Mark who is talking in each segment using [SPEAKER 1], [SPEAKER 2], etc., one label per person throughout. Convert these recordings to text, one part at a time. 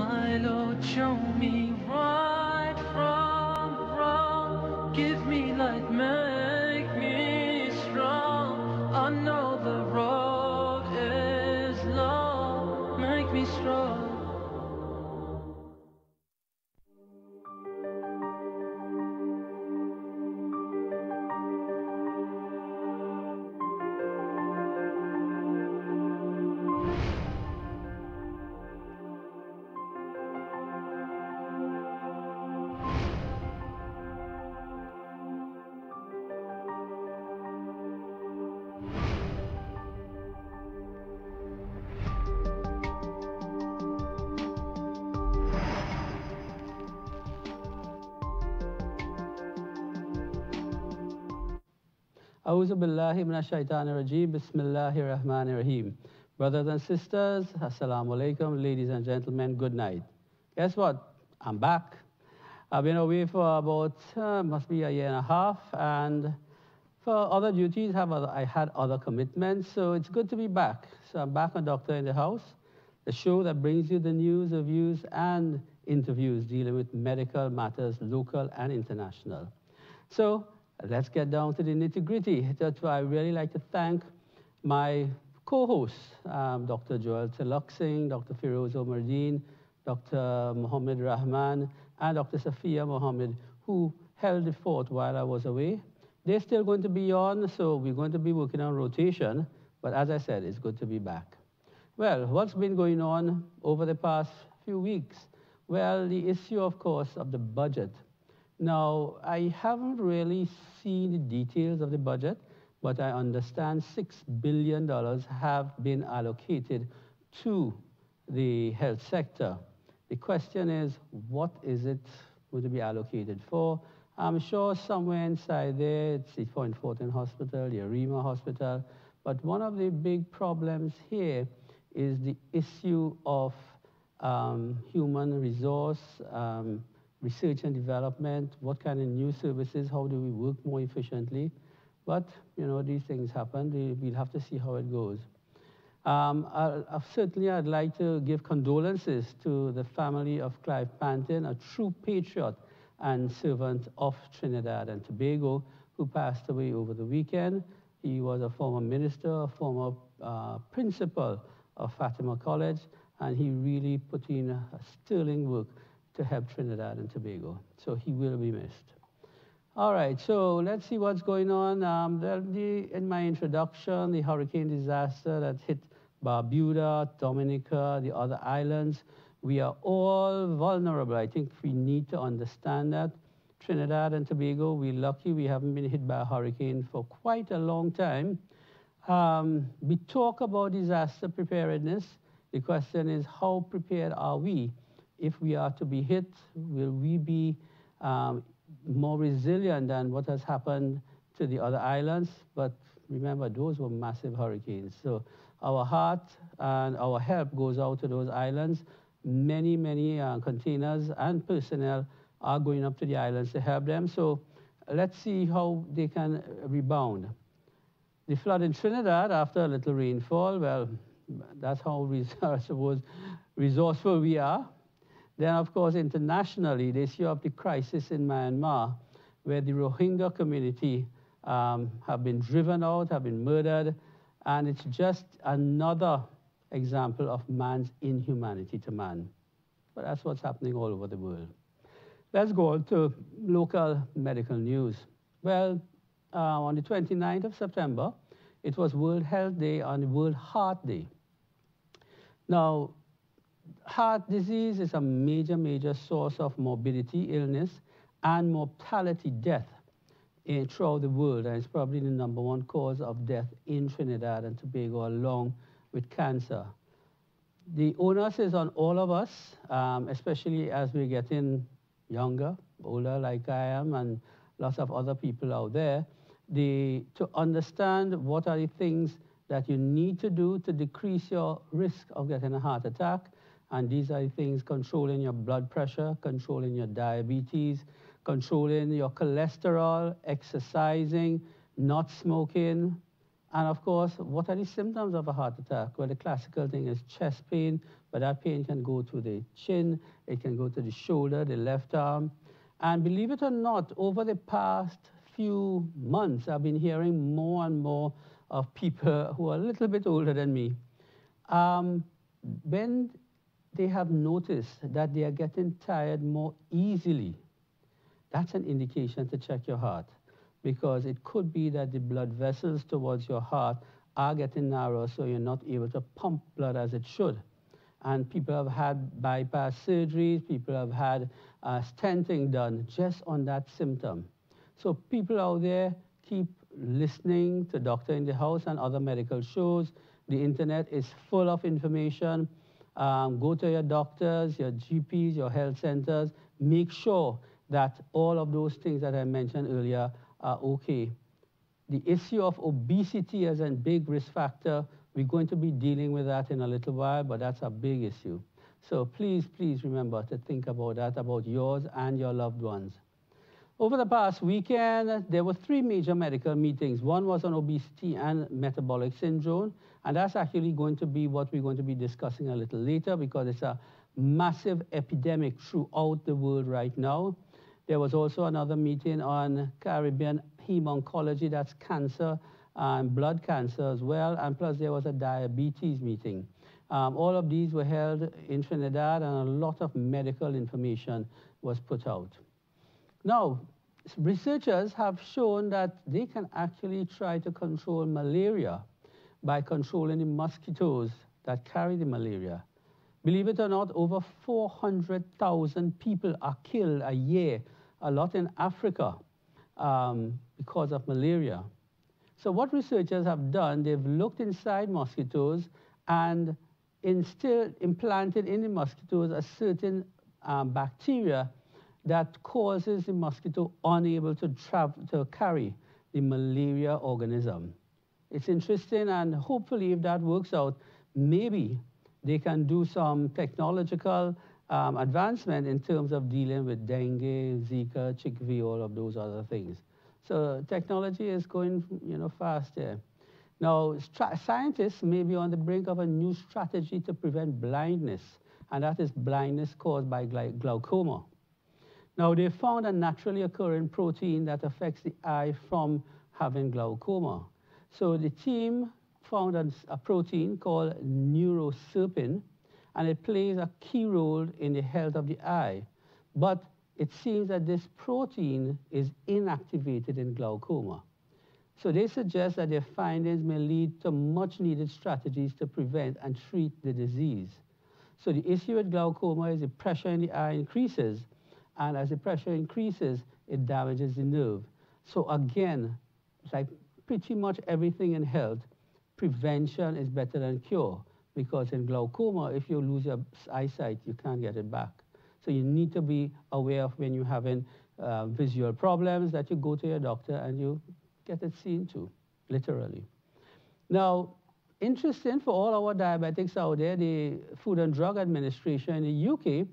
[SPEAKER 1] My Lord, show me right from wrong. Give me light, make me strong. I know the road is long. Make me strong.
[SPEAKER 2] A'udhu billahi minash shaitanir rajeem. Bismillahir rahmanir rahim. Brothers and sisters, assalamu alaikum. Ladies and gentlemen, good night. Guess what? I'm back. I've been away for about, must be a year and a half, and for other duties, I had other commitments, so it's good to be back. So I'm back on Doctor in the House, the show that brings you the news, reviews, and interviews dealing with medical matters, local and international. So let's get down to the nitty-gritty. That's why I really like to thank my co-hosts, Dr. Joel Tilak Singh, Dr. Firoz Omardeen, Dr. Mohammed Rahman, and Dr. Safiya Mohammed, who held the fort while I was away. They're still going to be on, so we're going to be working on rotation. But as I said, it's good to be back. Well, what's been going on over the past few weeks? Well, the issue, of course, of the budget. Now, I haven't really seen the details of the budget, but I understand $6 billion have been allocated to the health sector. The question is, what is it going to be allocated for? I'm sure somewhere inside there, it's the Point Fortin Hospital, the Arima Hospital, but one of the big problems here is the issue of human resource, research and development, what kind of new services, how do we work more efficiently. But, you know, these things happen. We'll have to see how it goes. Certainly, I'd like to give condolences to the family of Clive Panton, a true patriot and servant of Trinidad and Tobago, who passed away over the weekend. He was a former minister, a former principal of Fatima College, and he really put in a sterling work to help Trinidad and Tobago. So he will be missed. All right, so let's see what's going on. In my introduction, the hurricane disaster that hit Barbuda, Dominica, the other islands, we are all vulnerable. I think we need to understand that. Trinidad and Tobago, we're lucky we haven't been hit by a hurricane for quite a long time. We talk about disaster preparedness. The question is, how prepared are we? If we are to be hit, will we be more resilient than what has happened to the other islands? But remember, those were massive hurricanes. So our heart and our help goes out to those islands. Many, many containers and personnel are going up to the islands to help them. So let's see how they can rebound. The flood in Trinidad after a little rainfall, well, that's how I suppose resourceful we are. Then, of course, internationally, they see up the crisis in Myanmar, where the Rohingya community have been driven out, have been murdered, and it's just another example of man's inhumanity to man. But that's what's happening all over the world. Let's go on to local medical news. Well, on the 29th of September, it was World Health Day and World Heart Day. Now, heart disease is a major, major source of morbidity, illness, and mortality, death throughout the world, and it's probably the #1 cause of death in Trinidad and Tobago, along with cancer. The onus is on all of us, especially as we're getting younger, older like I am, and lots of other people out there, to understand what are the things that you need to do to decrease your risk of getting a heart attack. And these are the things: controlling your blood pressure, controlling your diabetes, controlling your cholesterol, exercising, not smoking. And of course, what are the symptoms of a heart attack? Well, the classical thing is chest pain, but that pain can go to the chin, it can go to the shoulder, the left arm. And believe it or not, over the past few months, I've been hearing more and more of people who are a little bit older than me. When they have noticed that they are getting tired more easily, that's an indication to check your heart, because it could be that the blood vessels towards your heart are getting narrow, so you're not able to pump blood as it should. And people have had bypass surgeries, people have had stenting done just on that symptom. So people out there, keep listening to Doctor in the House and other medical shows. The internet is full of information. Go to your doctors, your GPs, your health centers. Make sure that all of those things that I mentioned earlier are okay. The issue of obesity as a big risk factor, we're going to be dealing with that in a little while, but that's a big issue. So please, please remember to think about that, about yours and your loved ones. Over the past weekend, there were 3 major medical meetings. One was on obesity and metabolic syndrome, and that's actually going to be what we're going to be discussing a little later, because it's a massive epidemic throughout the world right now. There was also another meeting on Caribbean hem-oncology, that's cancer and blood cancer as well, and plus there was a diabetes meeting. All of these were held in Trinidad, and a lot of medical information was put out. Now, researchers have shown that they can actually try to control malaria by controlling the mosquitoes that carry the malaria. Believe it or not, over 400,000 people are killed a year, a lot in Africa, because of malaria. So what researchers have done, they've looked inside mosquitoes and implanted in the mosquitoes a certain bacteria that causes the mosquito unable to carry the malaria organism. It's interesting, and hopefully if that works out, maybe they can do some technological advancement in terms of dealing with dengue, Zika, chikungunya, all of those other things. So technology is going, fast there. Now, scientists may be on the brink of a new strategy to prevent blindness, and that is blindness caused by glaucoma. Now, they found a naturally occurring protein that affects the eye from having glaucoma. So the team found a protein called neuroserpin, and it plays a key role in the health of the eye. But it seems that this protein is inactivated in glaucoma. So they suggest that their findings may lead to much-needed strategies to prevent and treat the disease. So the issue with glaucoma is the pressure in the eye increases, and as the pressure increases, it damages the nerve. So again, like pretty much everything in health, prevention is better than cure, because in glaucoma, if you lose your eyesight, you can't get it back. So you need to be aware of when you're having visual problems, that you go to your doctor and you get it seen to, literally. Now, interesting for all our diabetics out there, the Food and Drug Administration in the UK,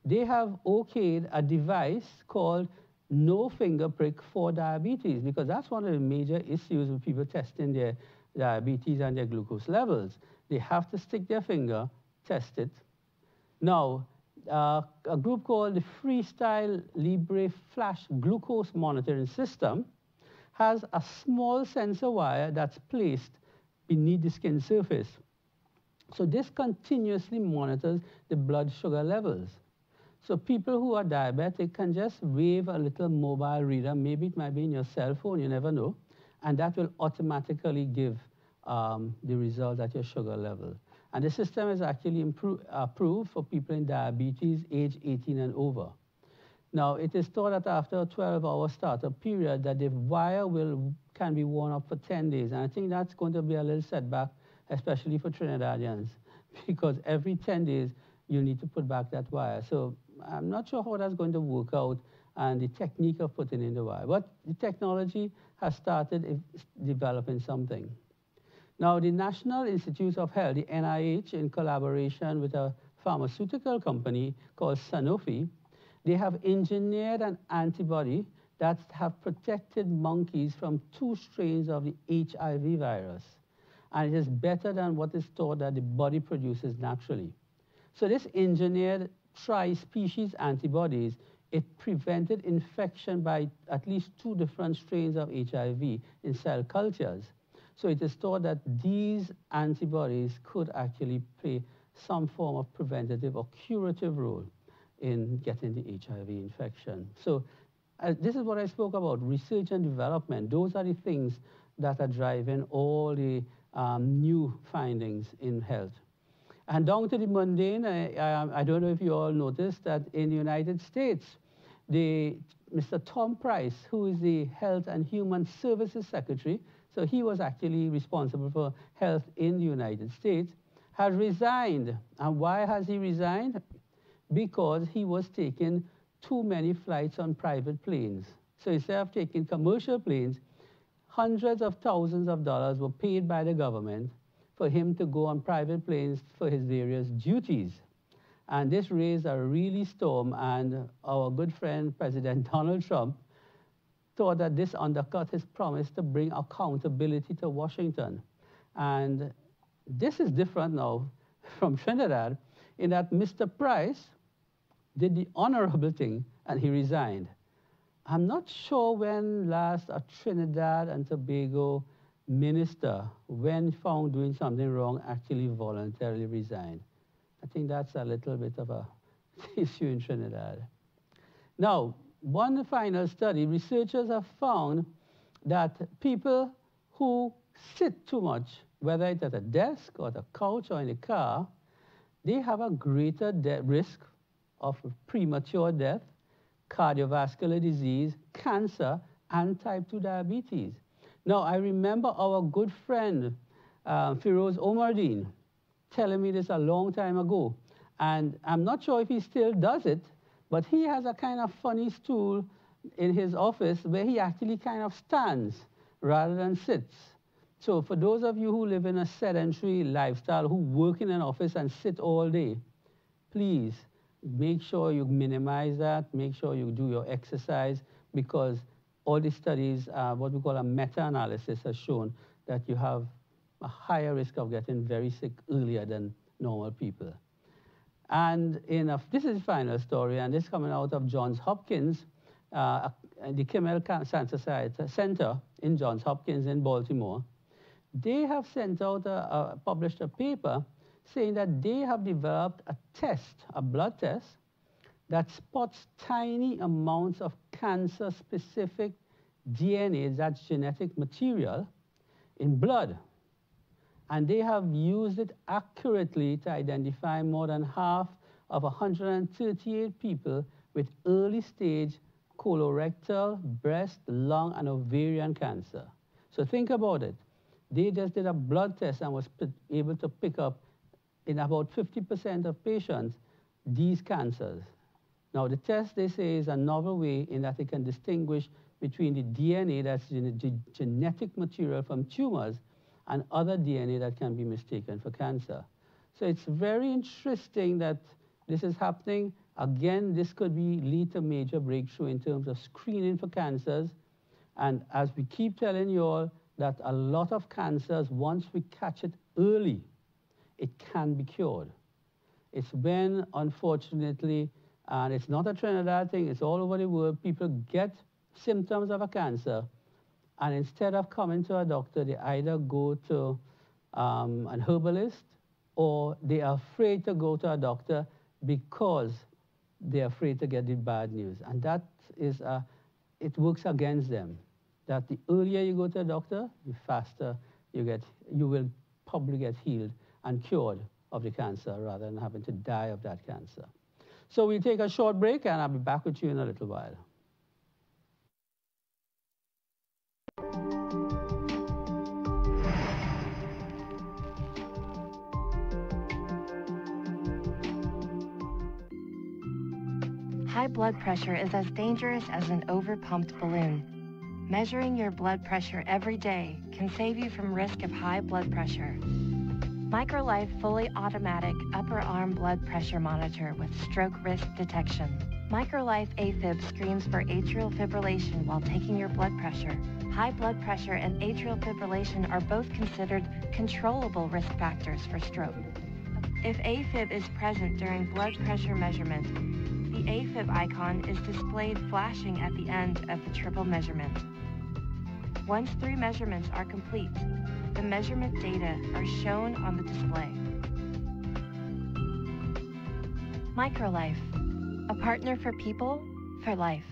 [SPEAKER 2] they have okayed a device called no finger prick for diabetes, because that's one of the major issues with people testing their diabetes and their glucose levels. They have to stick their finger, test it. Now, a group called the Freestyle Libre Flash Glucose Monitoring System has a small sensor wire that's placed beneath the skin surface. So this continuously monitors the blood sugar levels. So people who are diabetic can just wave a little mobile reader, maybe it might be in your cell phone, you never know, and that will automatically give the result at your sugar level. And the system is actually approved for people in diabetes age 18 and over. Now, it is thought that after a 12-hour startup period that the wire can be worn up for 10 days. And I think that's going to be a little setback, especially for Trinidadians, because every 10 days you need to put back that wire. So I'm not sure how that's going to work out and the technique of putting in the wire. But the technology has started developing something. Now, the National Institutes of Health, the NIH, in collaboration with a pharmaceutical company called Sanofi, they have engineered an antibody that have protected monkeys from 2 strains of the HIV virus. And it is better than what is thought that the body produces naturally. So this engineered tri-species antibodies, it prevented infection by at least 2 different strains of HIV in cell cultures. So it is thought that these antibodies could actually play some form of preventative or curative role in getting the HIV infection. So this is what I spoke about, research and development. Those are the things that are driving all the new findings in health. And down to the mundane, I don't know if you all noticed that in the United States, Mr. Tom Price, who is the Health and Human Services Secretary, so he was actually responsible for health in the United States, has resigned. And why has he resigned? Because he was taking too many flights on private planes. So instead of taking commercial planes, hundreds of thousands of dollars were paid by the government for him to go on private planes for his various duties. And this raised a really storm, and our good friend, President Donald Trump, thought that this undercut his promise to bring accountability to Washington. And this is different now from Trinidad, in that Mr. Price did the honorable thing, and he resigned. I'm not sure when last a Trinidad and Tobago minister, when found doing something wrong, actually voluntarily resigned. I think that's a little bit of a issue in Trinidad. Now, one final study, researchers have found that people who sit too much, whether it's at a desk or at a couch or in a car, they have a greater risk of premature death, cardiovascular disease, cancer, and type 2 diabetes. Now, I remember our good friend, Firoz Omardeen, telling me this a long time ago. And I'm not sure if he still does it, but he has a kind of funny stool in his office where he actually kind of stands rather than sits. So for those of you who live in a sedentary lifestyle, who work in an office and sit all day, please make sure you minimize that, make sure you do your exercise, because all the studies, what we call a meta-analysis, has shown that you have a higher risk of getting very sick earlier than normal people. And this is the final story, and this is coming out of Johns Hopkins, the Kimmel Cancer Center in Johns Hopkins in Baltimore. They have sent out published a paper saying that they have developed a test, a blood test, that spots tiny amounts of cancer-specific DNA, that's genetic material, in blood. And they have used it accurately to identify more than half of 138 people with early-stage colorectal, breast, lung, and ovarian cancer. So think about it. They just did a blood test and was able to pick up in about 50% of patients these cancers. Now, the test, they say, is a novel way in that it can distinguish between the DNA, that's genetic material from tumors, and other DNA that can be mistaken for cancer. So it's very interesting that this is happening. Again, this could lead to major breakthrough in terms of screening for cancers. And as we keep telling you all, that a lot of cancers, once we catch it early, it can be cured. It's when, unfortunately, and it's not a Trinidad thing, it's all over the world, people get symptoms of a cancer, and instead of coming to a doctor, they either go to an herbalist, or they are afraid to go to a doctor because they're afraid to get the bad news. And that is, it works against them. That the earlier you go to a doctor, the faster you will probably get healed and cured of the cancer rather than having to die of that cancer. So we'll take a short break, and I'll be back with you in a little while.
[SPEAKER 3] High blood pressure is as dangerous as an overpumped balloon. Measuring your blood pressure every day can save you from risk of high blood pressure. MicroLife fully automatic upper arm blood pressure monitor with stroke risk detection. MicroLife AFib screens for atrial fibrillation while taking your blood pressure. High blood pressure and atrial fibrillation are both considered controllable risk factors for stroke. If AFib is present during blood pressure measurement, the AFib icon is displayed flashing at the end of the triple measurement. Once 3 measurements are complete, the measurement data are shown on the display. Microlife, a partner for people, for life.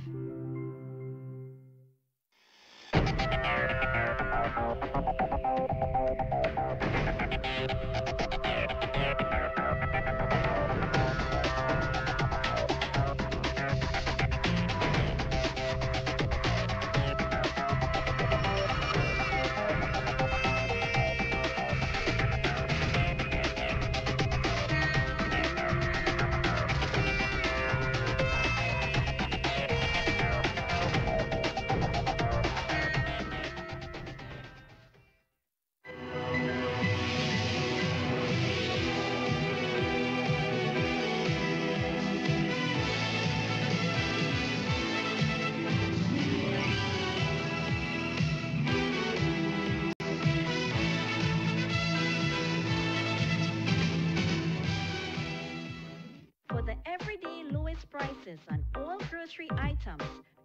[SPEAKER 4] Prices on all grocery items.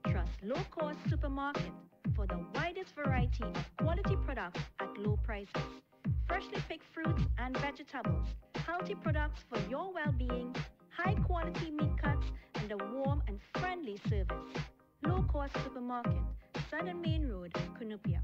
[SPEAKER 4] Trust Low Cost Supermarket for the widest variety of quality products at low prices. Freshly picked fruits and vegetables, healthy products for your well-being, high quality meat cuts, and a warm and friendly service. Low Cost Supermarket, Southern Main Road, Cunupia.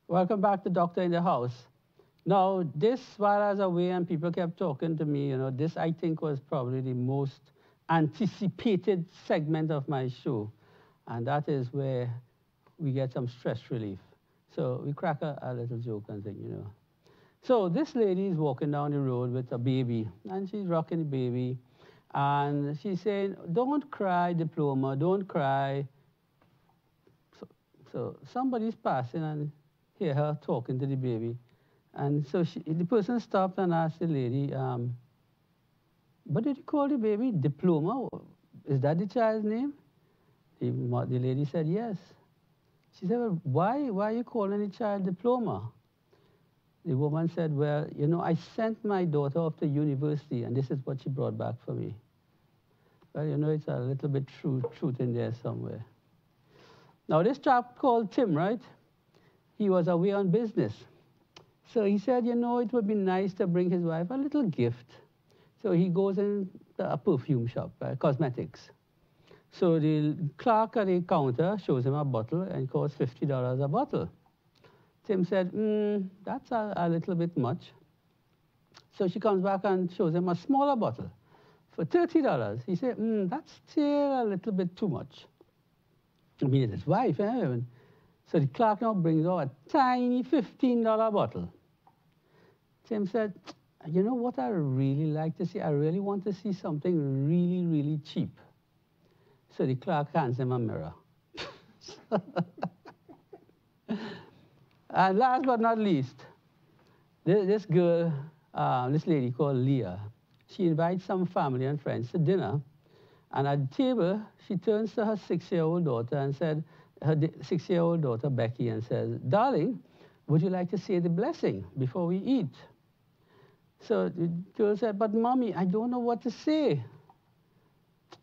[SPEAKER 2] Welcome back to Doctor in the House. Now, this, while I was away and people kept talking to me, this I think was probably the most anticipated segment of my show. And that is where we get some stress relief. So we crack a little joke and thing, So this lady is walking down the road with a baby, and she's rocking the baby. And she's saying, don't cry, Diploma, don't cry. So somebody's passing and hear her talking to the baby. And so the person stopped and asked the lady, what did you call the baby? Diploma? Is that the child's name? The lady said, yes. She said, well, why are you calling the child Diploma? The woman said, well, I sent my daughter off to university, and this is what she brought back for me. Well, it's a little bit truth in there somewhere. Now, this chap called Tim, right? He was away on business. So he said, it would be nice to bring his wife a little gift. So he goes in a perfume shop, cosmetics. So the clerk at the counter shows him a bottle and it costs $50 a bottle. Tim said, that's a little bit much. So she comes back and shows him a smaller bottle for $30. He said, that's still a little bit too much. I mean, it's his wife, eh? So the clerk now brings out a tiny $15 bottle. Tim said, you know what I really like to see? I really want to see something really, really cheap. So the clerk hands him a mirror. And last but not least, this girl, this lady called Leah, she invites some family and friends to dinner. And at the table, she turns to her 6-year-old daughter and said, her 6-year-old daughter, Becky, and says, darling, would you like to say the blessing before we eat? So the girl said, but Mommy, I don't know what to say.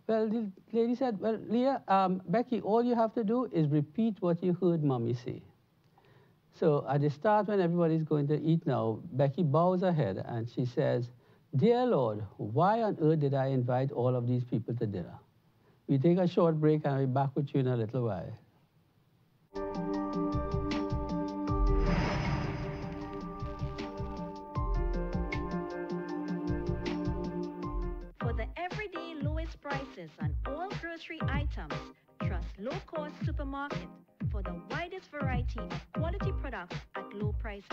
[SPEAKER 2] Well, the lady said, well, Leah, Becky, all you have to do is repeat what you heard Mommy say. So at the start, when everybody's going to eat now, Becky bows her head and she says, dear Lord, why on earth did I invite all of these people to dinner? We take a short break and I'll be back with you in a little while.
[SPEAKER 4] For the everyday lowest prices on all grocery items, trust Low Cost Supermarket for the widest variety of quality products at low prices.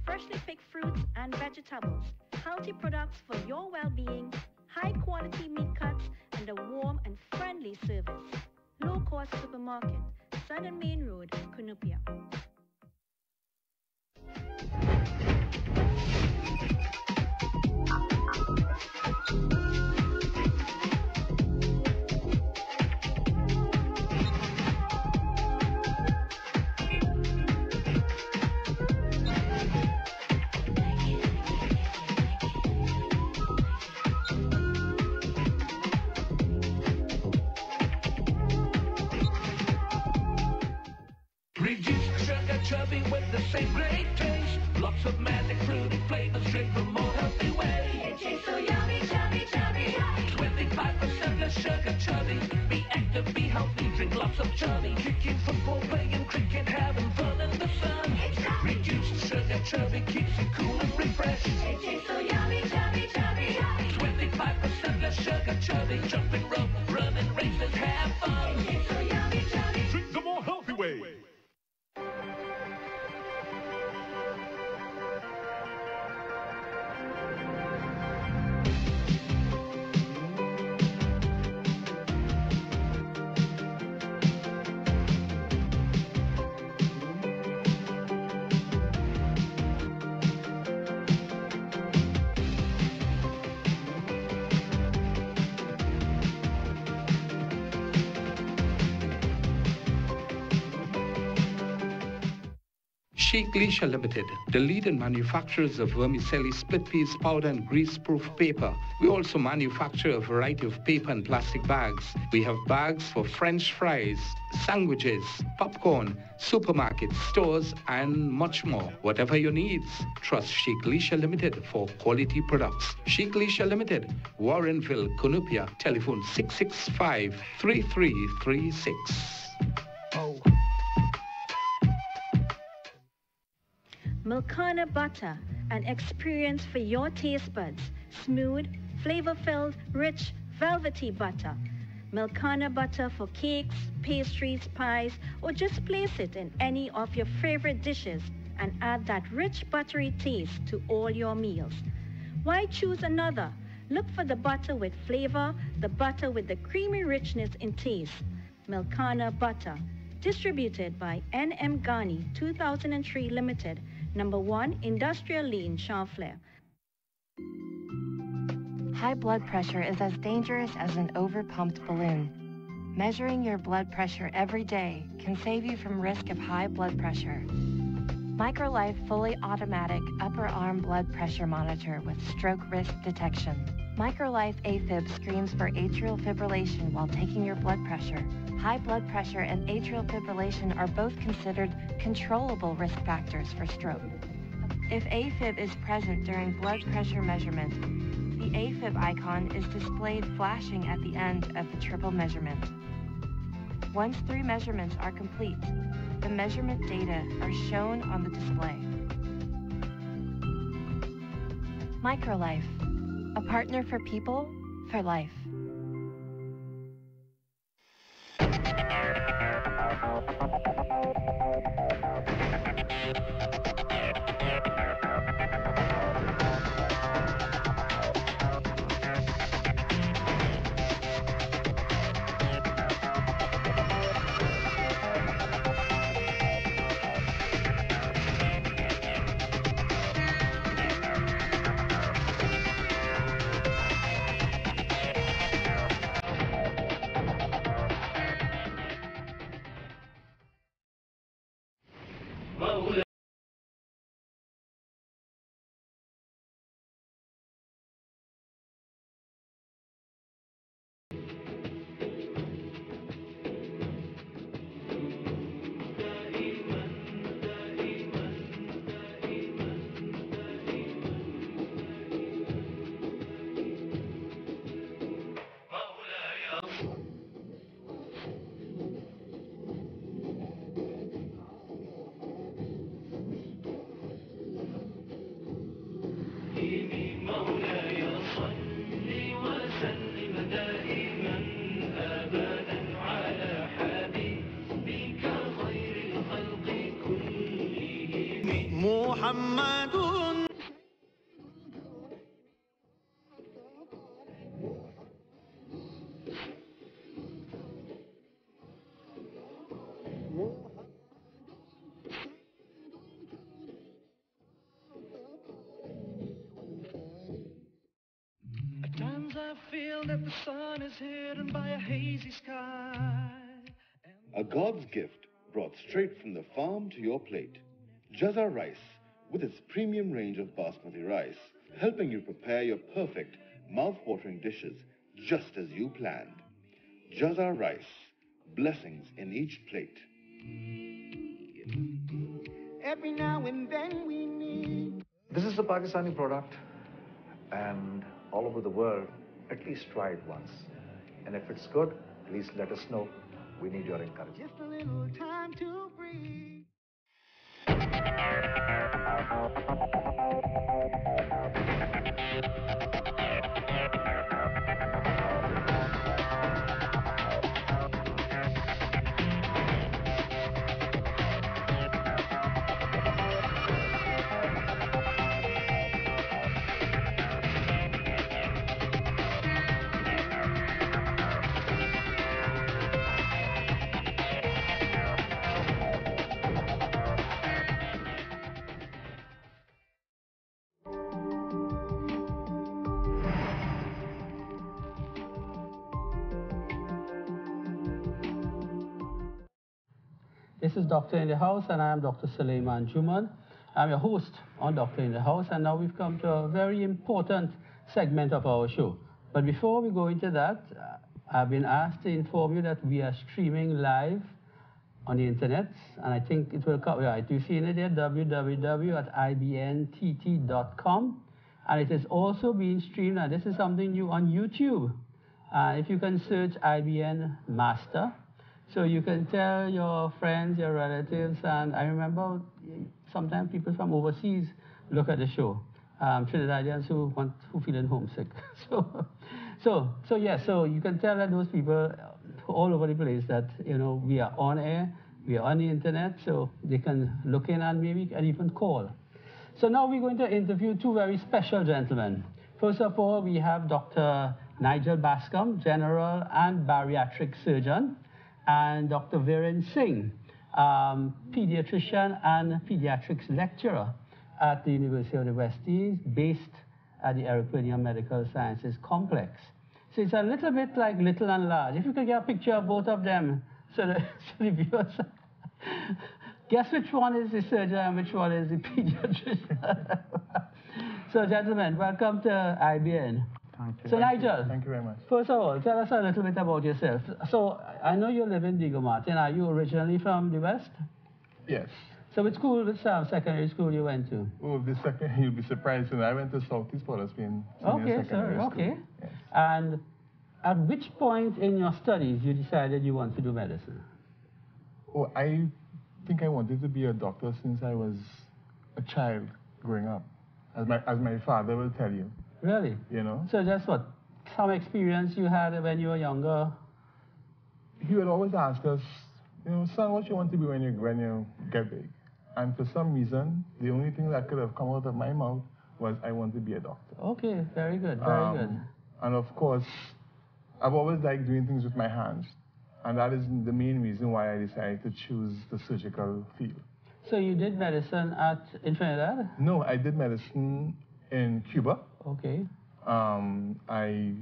[SPEAKER 4] Freshly picked fruits and vegetables, healthy products for your well-being, high quality meat cuts, and a warm and friendly service. Low Cost Supermarket, Southern Main Road, Cunupia.
[SPEAKER 5] Reduced sugar chubby with the same great taste. Lots of magic fruity flavors straight from more healthy way.
[SPEAKER 4] It tastes so yummy, chubby, chubby.
[SPEAKER 5] 25% less sugar chubby. Be active, be healthy, drink lots of chubby. Kicking football, playing cricket, having fun in the sun.
[SPEAKER 4] Exactly.
[SPEAKER 5] Reduced sugar chubby keeps you cool and refreshed.
[SPEAKER 4] It tastes so yummy, chubby, chubby.
[SPEAKER 5] 25% less sugar chubby. Jumping rope, running races, have fun.
[SPEAKER 4] It tastes so yummy, chubby.
[SPEAKER 6] Drink the more healthy way.
[SPEAKER 7] Sheikh Leisha Limited, the leading manufacturers of vermicelli, split peas powder and grease-proof paper. We also manufacture a variety of paper and plastic bags. We have bags for French fries, sandwiches, popcorn, supermarkets, stores, and much more. Whatever your needs, trust Sheikh Leisha Limited for quality products. Sheikh Leisha Limited, Warrenville, Cunupia, telephone 665-3336. Oh.
[SPEAKER 4] Milkana butter, an experience for your taste buds. Smooth, flavor-filled, rich, velvety butter. Milkana butter for cakes, pastries, pies, or just place it in any of your favorite dishes and add that rich buttery taste to all your meals. Why choose another? Look for the butter with flavor, the butter with the creamy richness in taste. Milkana butter, distributed by N.M. Ghani 2003 Limited, number 1 Industrial Lane, Champlain.
[SPEAKER 3] High blood pressure is as dangerous as an overpumped balloon. Measuring your blood pressure every day can save you from risk of high blood pressure. MicroLife fully automatic upper arm blood pressure monitor with stroke risk detection. MicroLife AFib screens for atrial fibrillation while taking your blood pressure. High blood pressure and atrial fibrillation are both considered controllable risk factors for stroke. If AFib is present during blood pressure measurement, the AFib icon is displayed flashing at the end of the triple measurement. Once 3 measurements are complete, the measurement data are shown on the display. MicroLife, a partner for people, for life.
[SPEAKER 1] محمد At times I feel that the sun is hidden by a hazy sky.
[SPEAKER 8] A God's gift brought straight from the farm to your plate. Jazza Rice, with its premium range of basmati rice, helping you prepare your perfect, mouth-watering dishes just as you planned. Jazza Rice, blessings in each plate.
[SPEAKER 6] Every now and then we need.
[SPEAKER 9] This is a Pakistani product, and all over the world, at least try it once. And if it's good, please let us know. We need your encouragement.
[SPEAKER 6] Just a little time to breathe.
[SPEAKER 2] This is Doctor in the House, and I am Dr. Suleiman Juman. I'm your host on Doctor in the House, and now we've come to a very important segment of our show. But before we go into that, I've been asked to inform you that we are streaming live on the internet, and I think it will come, right, you've seen it there, www.ibntt.com, and it is also being streamed, and this is something new, on YouTube. If you can search IBN Master, so you can tell your friends, your relatives, and I remember sometimes people from overseas look at the show, Trinidadians who feeling homesick. So you can tell that those people all over the place that, you know, we are on air, we are on the internet, so they can look in and maybe and even call. So now we're going to interview two very special gentlemen. First of all, we have Dr. Nigel Bascom, General and Bariatric Surgeon, and Dr. Viren Singh, pediatrician and pediatrics lecturer at the University of the West Indies, based at the Eric William Medical Sciences Complex. So it's a little bit like little and large. If you could get a picture of both of them, so the viewers guess which one is the surgeon and which one is the pediatrician. So gentlemen, welcome to IBN.
[SPEAKER 10] Thank you.
[SPEAKER 2] So Nigel,
[SPEAKER 10] thank you very much.
[SPEAKER 2] First of all, tell us a little bit about yourself. So I know you live in Diego Martin. Are you originally from the West?
[SPEAKER 10] Yes.
[SPEAKER 2] So which school, which secondary school you went to?
[SPEAKER 10] Oh, the second, you'll be surprised. I went to Southeast Port of Spain.
[SPEAKER 2] Okay, sorry, okay.
[SPEAKER 10] Yes.
[SPEAKER 2] And at which point in your studies you decided you want to do medicine?
[SPEAKER 10] Oh, I think I wanted to be a doctor since I was a child growing up, as my father will tell you.
[SPEAKER 2] Really?
[SPEAKER 10] You know?
[SPEAKER 2] So just what, some experience you had when you were younger?
[SPEAKER 10] He would always ask us, you know, son, what you want to be when you get big? And for some reason, the only thing that could have come out of my mouth was, I want to be a doctor.
[SPEAKER 2] Okay, very good, very good.
[SPEAKER 10] And of course, I've always liked doing things with my hands. And that is the main reason why I decided to choose the surgical field.
[SPEAKER 2] So you did medicine in Trinidad?
[SPEAKER 10] No, I did medicine in Cuba.
[SPEAKER 2] Okay.
[SPEAKER 10] I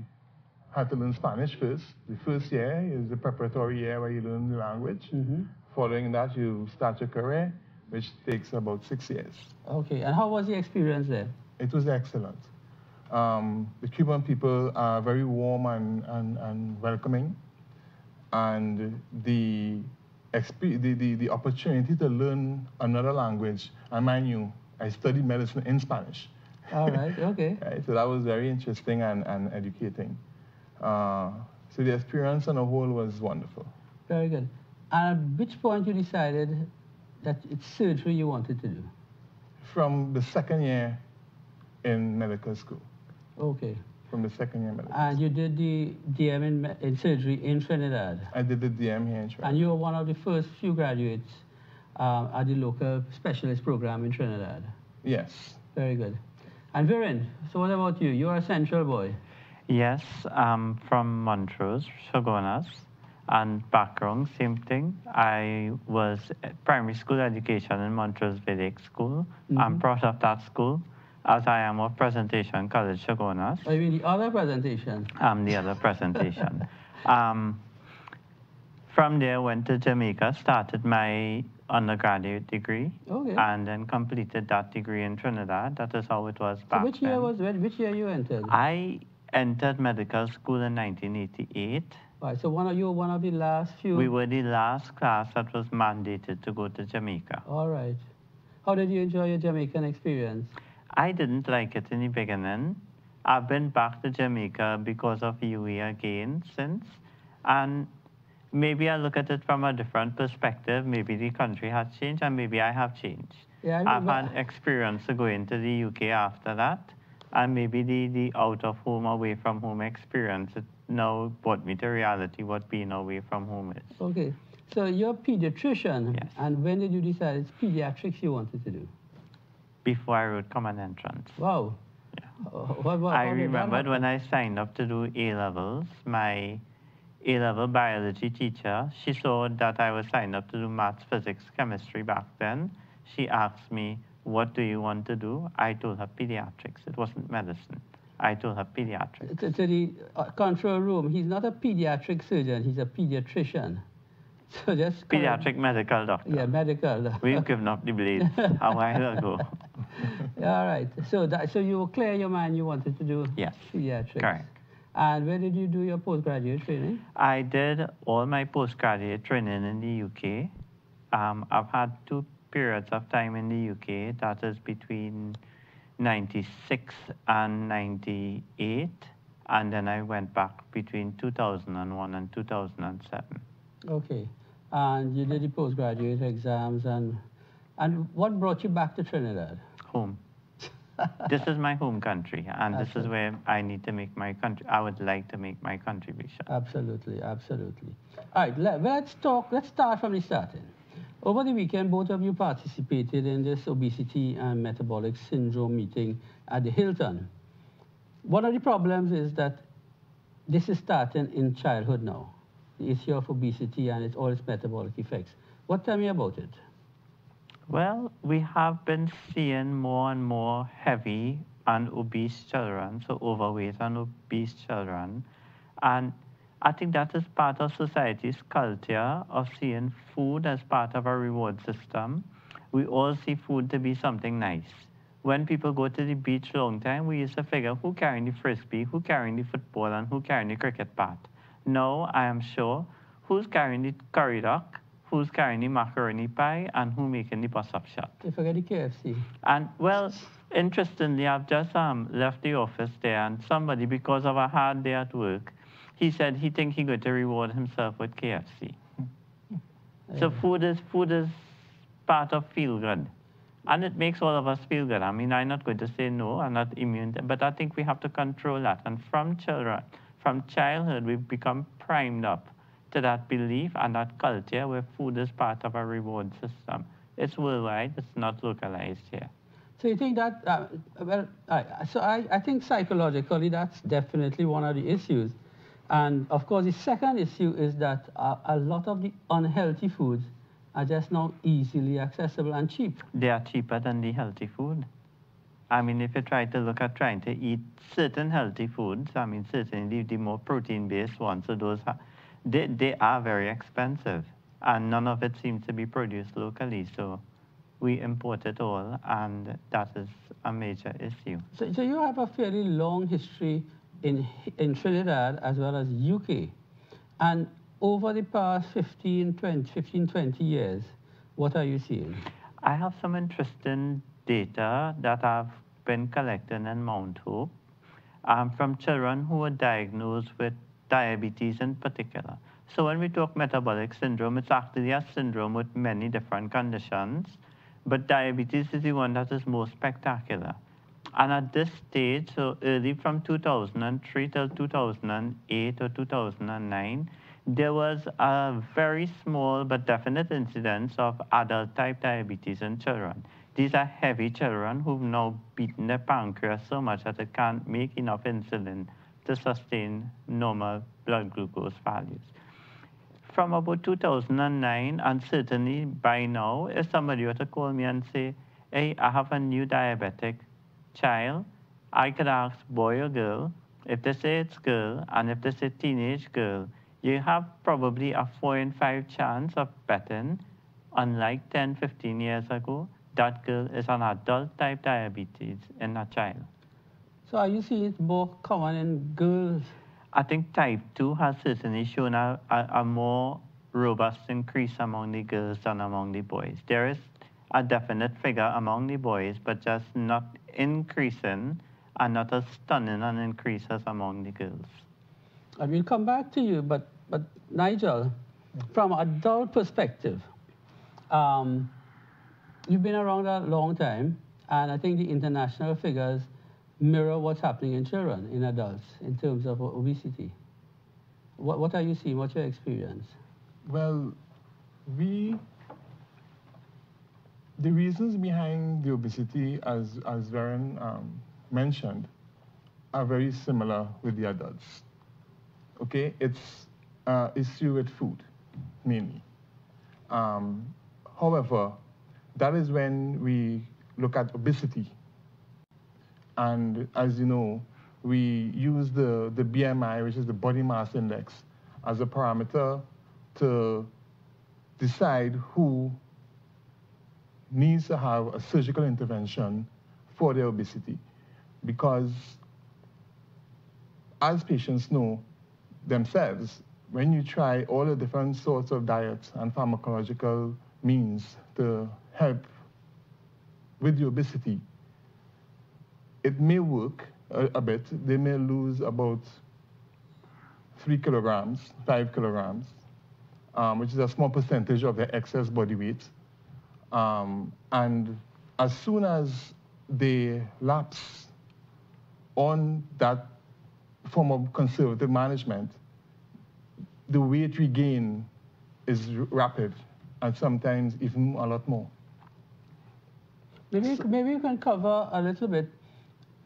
[SPEAKER 10] had to learn Spanish first. The first year is the preparatory year where you learn the language.
[SPEAKER 2] Mm-hmm.
[SPEAKER 10] Following that, you start your career, which takes about 6 years.
[SPEAKER 2] Okay, and how was the experience there?
[SPEAKER 10] It was excellent. The Cuban people are very warm and welcoming. And the opportunity to learn another language, and mind you, I studied medicine in Spanish.
[SPEAKER 2] All right, okay.
[SPEAKER 10] Right, so that was very interesting and educating. So the experience on the whole was wonderful.
[SPEAKER 2] Very good. And at which point you decided that it's surgery you wanted to do?
[SPEAKER 10] From the second year in medical school.
[SPEAKER 2] Okay.
[SPEAKER 10] From the second year medical
[SPEAKER 2] And
[SPEAKER 10] school.
[SPEAKER 2] you did the DM in surgery in Trinidad?
[SPEAKER 10] I did the DM here in Trinidad.
[SPEAKER 2] And you were one of the first few graduates at the local specialist program in Trinidad?
[SPEAKER 10] Yes.
[SPEAKER 2] Very good. And Viren, so what about you? You're a Central boy.
[SPEAKER 11] Yes, I'm from Montrose, Shogunas, and background, same thing. I was primary school education in Montrose Village School.
[SPEAKER 2] Mm-hmm.
[SPEAKER 11] I'm proud of that school, as I am of Presentation College, Shogunas.
[SPEAKER 2] Oh, you mean the other presentation?
[SPEAKER 11] The other presentation. From there, went to Jamaica, started my undergraduate degree,
[SPEAKER 2] Okay.
[SPEAKER 11] and then completed that degree in Trinidad. That is how it was back
[SPEAKER 2] So which year
[SPEAKER 11] then.
[SPEAKER 2] which year you entered?
[SPEAKER 11] I entered medical school in 1988
[SPEAKER 2] Right, so you were one of the last few?
[SPEAKER 11] We were the last class that was mandated to go to Jamaica.
[SPEAKER 2] All right. How did you enjoy your Jamaican experience?
[SPEAKER 11] I didn't like it in the beginning. I've been back to Jamaica because of UE again since. And maybe I look at it from a different perspective. Maybe the country has changed and maybe I have changed.
[SPEAKER 2] Yeah,
[SPEAKER 11] I've had experience of going to the UK after that. And maybe the out of home, away from home experience it now brought me to reality what being away from home is.
[SPEAKER 2] Okay. So you're a pediatrician.
[SPEAKER 11] Yes.
[SPEAKER 2] And when did you decide it's pediatrics you wanted to do?
[SPEAKER 11] Before I wrote common entrance.
[SPEAKER 2] Wow.
[SPEAKER 11] Yeah. I remembered when I signed up to do A-levels, my A-level biology teacher, she saw that I was signed up to do maths, physics, chemistry back then. She asked me, what do you want to do? I told her pediatrics. It wasn't medicine. I told her pediatrics.
[SPEAKER 2] To the control room, he's not a pediatric surgeon, he's a pediatrician. So just
[SPEAKER 11] pediatric medical doctor.
[SPEAKER 2] Yeah, medical.
[SPEAKER 11] We've given up the blades a while ago.
[SPEAKER 2] All right. So you were clear in your mind you wanted to do pediatrics.
[SPEAKER 11] Correct.
[SPEAKER 2] And where did you do your postgraduate training?
[SPEAKER 11] I did all my postgraduate training in the UK. I've had 2 periods of time in the UK. That is between 96 and 98. And then I went back between 2001 and 2007.
[SPEAKER 2] Okay. And you did the postgraduate exams. And what brought you back to Trinidad?
[SPEAKER 11] Home. This is my home country, and this is where I need to make my country. I would like to make my contribution.
[SPEAKER 2] Absolutely, absolutely. All right, let's start from the starting. Over the weekend, both of you participated in this obesity and metabolic syndrome meeting at the Hilton. One of the problems is that this is starting in childhood now, the issue of obesity and all its metabolic effects. What tell me about it?
[SPEAKER 11] Well, we have been seeing more and more heavy and obese children, so overweight and obese children. And I think that is part of society's culture of seeing food as part of a reward system. We all see food to be something nice. When people go to the beach long time, we used to figure who carrying the frisbee, who carrying the football, and who carrying the cricket bat. Now, I am sure, who's carrying the curry duck, who's carrying the macaroni pie, and who making the bus-up shot.
[SPEAKER 2] You forget the KFC.
[SPEAKER 11] And, well, interestingly, I've just left the office there, and somebody, because of a hard day at work, he said he thinks he's going to reward himself with KFC. So food is part of feel good. And it makes all of us feel good. I mean, I'm not going to say no, I'm not immune, but I think we have to control that. And from childhood, we've become primed up to that belief and that culture where food is part of a reward system. It's worldwide, it's not localized here.
[SPEAKER 2] So you think that, I think psychologically that's definitely one of the issues. And of course, the second issue is that a lot of the unhealthy foods are just not easily accessible and cheap.
[SPEAKER 11] They are cheaper than the healthy food. I mean, if you try to look at trying to eat certain healthy foods, I mean, certainly the more protein-based ones, so those are, they are very expensive, and none of it seems to be produced locally. So we import it all, and that is a major issue.
[SPEAKER 2] So you have a fairly long history in Trinidad as well as UK. And over the past 15, 20 years, what are you seeing?
[SPEAKER 11] I have some interesting data that I've been collecting in Mount Hope from children who were diagnosed with diabetes in particular. So when we talk metabolic syndrome, it's actually a syndrome with many different conditions, but diabetes is the one that is most spectacular. And at this stage, so early from 2003 till 2008 or 2009, there was a very small but definite incidence of adult-type diabetes in children. These are heavy children who've now beaten their pancreas so much that it can't make enough insulin to sustain normal blood glucose values. From about 2009, and certainly by now, if somebody were to call me and say, hey, I have a new diabetic child, I could ask boy or girl. If they say it's girl, and if they say teenage girl, you have probably a 4 in 5 chance of betting, unlike 10, 15 years ago, that girl is an adult-type diabetes in a child.
[SPEAKER 2] So are you seeing it more common in girls?
[SPEAKER 11] I think type 2 has certainly shown a more robust increase among the girls than among the boys. There is a definite figure among the boys, but just not increasing and not as stunning an increase as among the girls.
[SPEAKER 2] I will come back to you, but Nigel, from an adult perspective, you've been around a long time, and I think the international figures mirror what's happening in children, in adults, in terms of obesity. What are you seeing? What's your experience?
[SPEAKER 10] Well, the reasons behind the obesity, as Varen mentioned, are very similar with the adults. Okay, it's issue with food, mainly. However, that is when we look at obesity. And as you know, we use the BMI, which is the body mass index, as a parameter to decide who needs to have a surgical intervention for their obesity. Because as patients know themselves, when you try all the different sorts of diets and pharmacological means to help with the obesity, it may work a bit. They may lose about 3 kilograms, 5 kilograms, which is a small percentage of their excess body weight. And as soon as they lapse on that form of conservative management, the weight regain is rapid and sometimes even a lot more.
[SPEAKER 2] Maybe you can cover a little bit.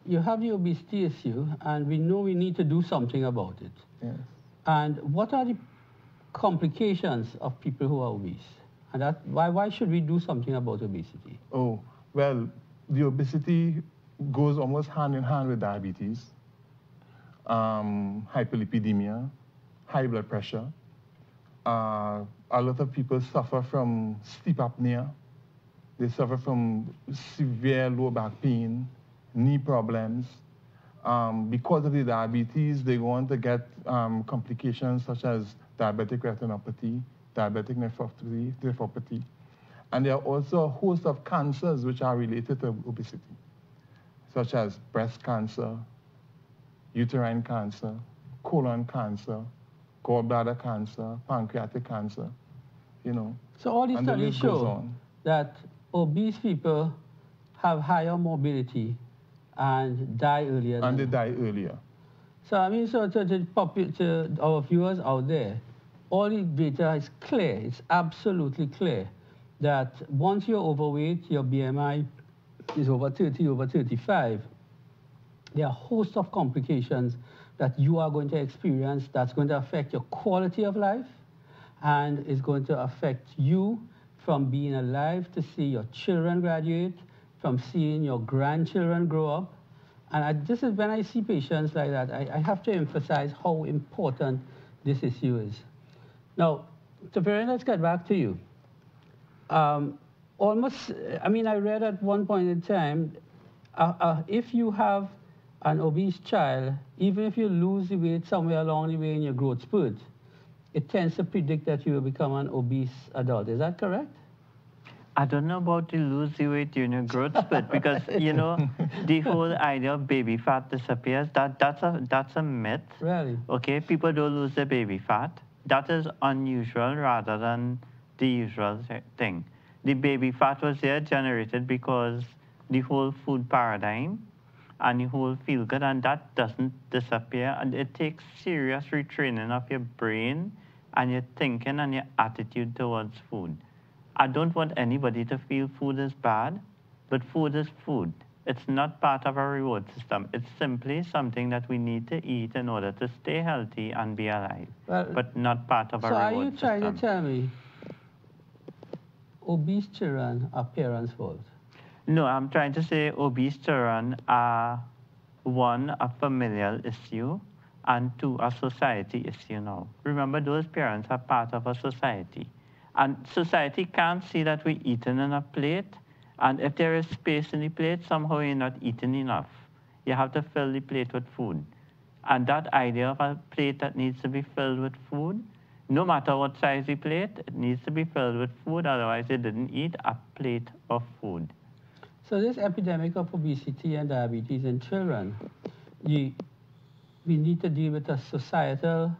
[SPEAKER 2] You have the obesity issue, and we know we need to do something about it.
[SPEAKER 10] Yes.
[SPEAKER 2] And what are the complications of people who are obese? And why should we do something about obesity?
[SPEAKER 10] Oh, well, the obesity goes almost hand in hand with diabetes, hyperlipidemia, high blood pressure. A lot of people suffer from sleep apnea. They suffer from severe low back pain, knee problems. Because of the diabetes, they go on to get complications such as diabetic retinopathy, diabetic nephropathy. And there are also a host of cancers which are related to obesity, such as breast cancer, uterine cancer, colon cancer, gallbladder cancer, pancreatic cancer, you know.
[SPEAKER 2] So all these studies show that obese people have higher morbidity and die earlier.
[SPEAKER 10] And they die earlier.
[SPEAKER 2] So I mean, so to our viewers out there, all the data is clear. It's absolutely clear that once you're overweight, your BMI is over 30, over 35, there are a host of complications that you are going to experience that's going to affect your quality of life and is going to affect you from being alive to see your children graduate, from seeing your grandchildren grow up. And this is when I see patients like that, I have to emphasize how important this issue is. Now, Tafiri, let's get back to you. I read at one point in time, if you have an obese child, even if you lose the weight somewhere along the way in your growth spurt, it tends to predict that you will become an obese adult. Is that correct?
[SPEAKER 11] I don't know about the lose the weight during your growth spurt because, you know, the whole idea of baby fat disappears, that's a myth.
[SPEAKER 2] Really?
[SPEAKER 11] Okay, people don't lose their baby fat. That is unusual rather than the usual thing. The baby fat was there generated because the whole food paradigm and the whole feel good, and that doesn't disappear. And it takes serious retraining of your brain and your thinking and your attitude towards food. I don't want anybody to feel food is bad, but food is food. It's not part of our reward system. It's simply something that we need to eat in order to stay healthy and be alive, but not part of our reward system.
[SPEAKER 2] So are you trying to tell me obese children are parents' fault?
[SPEAKER 11] No, I'm trying to say obese children are, one, a familial issue, and two, a society issue now. Remember, those parents are part of a society. And society can't see that we're eating in a plate, and if there is space in the plate, somehow you're not eating enough. You have to fill the plate with food. And that idea of a plate that needs to be filled with food, no matter what size the plate, it needs to be filled with food, otherwise you didn't eat a plate of food.
[SPEAKER 2] So this epidemic of obesity and diabetes in children, we need to deal with the societal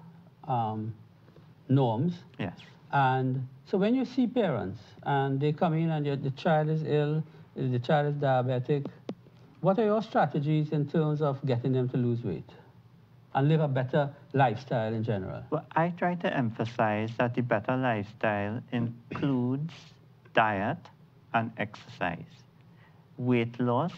[SPEAKER 2] norms.
[SPEAKER 11] Yes.
[SPEAKER 2] And so when you see parents and they come in and the child is ill, the child is diabetic, what are your strategies in terms of getting them to lose weight and live a better lifestyle in general?
[SPEAKER 11] Well, I try to emphasize that the better lifestyle includes diet and exercise. Weight loss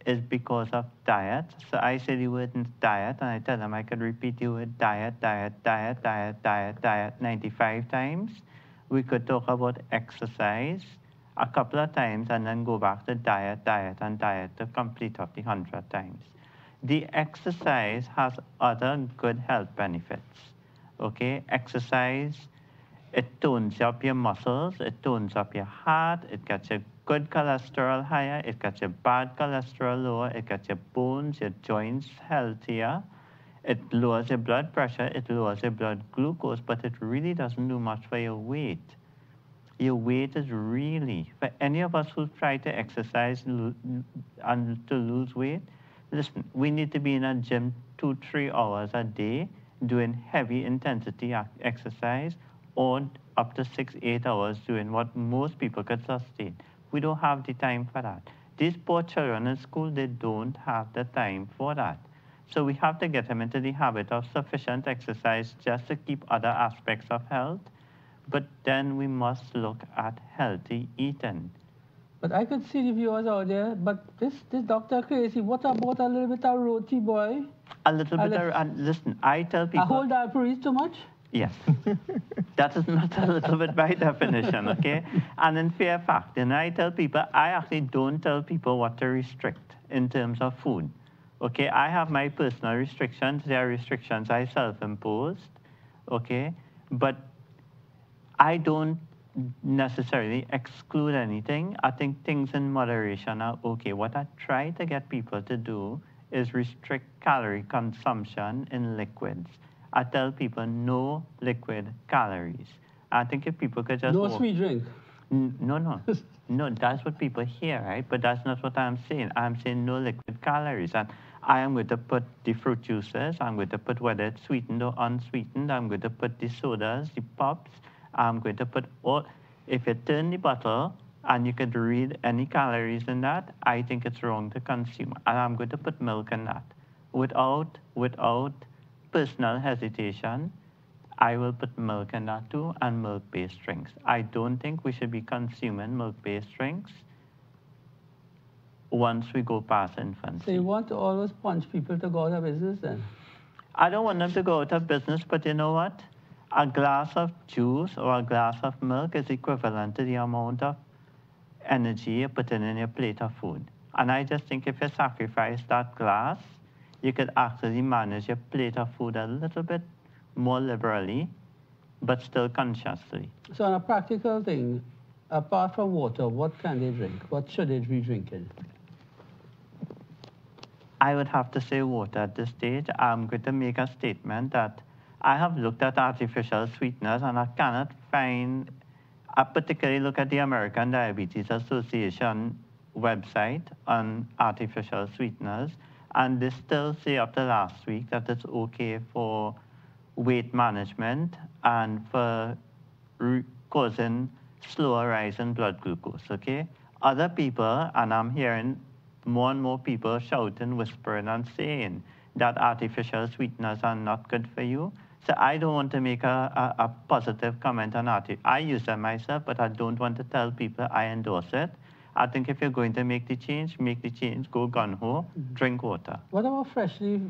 [SPEAKER 11] is because of diet. So I say the word diet, and I tell them I could repeat the word diet 95 times. We could talk about exercise a couple of times and then go back to diet, and diet to complete up the 100 times. The exercise has other good health benefits, okay? Exercise, it tones up your muscles, it tones up your heart, it gets your good cholesterol higher, it gets your bad cholesterol lower, it gets your bones, your joints healthier, it lowers your blood pressure, it lowers your blood glucose, but it really doesn't do much for your weight. Your weight is really, for any of us who try to exercise and to lose weight, listen, we need to be in a gym 2-3 hours a day doing heavy intensity exercise, or up to 6-8 hours doing what most people could sustain. We don't have the time for that. These poor children in school, they don't have the time for that. So we have to get them into the habit of sufficient exercise just to keep other aspects of health. But then we must look at healthy eating.
[SPEAKER 2] But I could see the viewers out there, but this Dr. Crazy, what about a little bit of roti, boy?
[SPEAKER 11] A little bit of, and listen, I tell people...
[SPEAKER 2] A whole diaper is too much?
[SPEAKER 11] Yes. That is not a little bit by definition, okay? And in fair fact, and I tell people, I actually don't tell people what to restrict in terms of food. Okay, I have my personal restrictions. They are restrictions I self-imposed, okay? But I don't necessarily exclude anything. I think things in moderation are okay. What I try to get people to do is restrict calorie consumption in liquids. I tell people no liquid calories. I think if people could just...
[SPEAKER 2] No sweet drink.
[SPEAKER 11] No, that's what people hear, right? But that's not what I'm saying. I'm saying no liquid calories. And I am going to put the fruit juices, I'm going to put whether it's sweetened or unsweetened, I'm going to put the sodas, the pops, I'm going to put all... If you turn the bottle and you could read any calories in that, I think it's wrong to consume. And I'm going to put milk in that. Without personal hesitation, I will put milk in that too, and milk-based drinks. I don't think we should be consuming milk-based drinks once we go past infancy.
[SPEAKER 2] So you want to always punch people to go out of business then?
[SPEAKER 11] I don't want them to go out of business, but you know what? A glass of juice or a glass of milk is equivalent to the amount of energy you put in your plate of food. And I just think if you sacrifice that glass, you could actually manage your plate of food a little bit more liberally, but still consciously.
[SPEAKER 2] So on a practical thing, apart from water, what can they drink? What should they be drinking?
[SPEAKER 11] I would have to say water at this stage. I'm going to make a statement that I have looked at artificial sweeteners and I cannot find, I particularly look at the American Diabetes Association website on artificial sweeteners, and they still say up to last week that it's okay for weight management and for causing slower rise in blood glucose, okay? Other people, and I'm hearing more and more people shouting, whispering, and saying that artificial sweeteners are not good for you. So I don't want to make a positive comment on it. I use them myself, but I don't want to tell people I endorse it. I think if you're going to make the change, go gung-ho, drink water.
[SPEAKER 2] What about freshly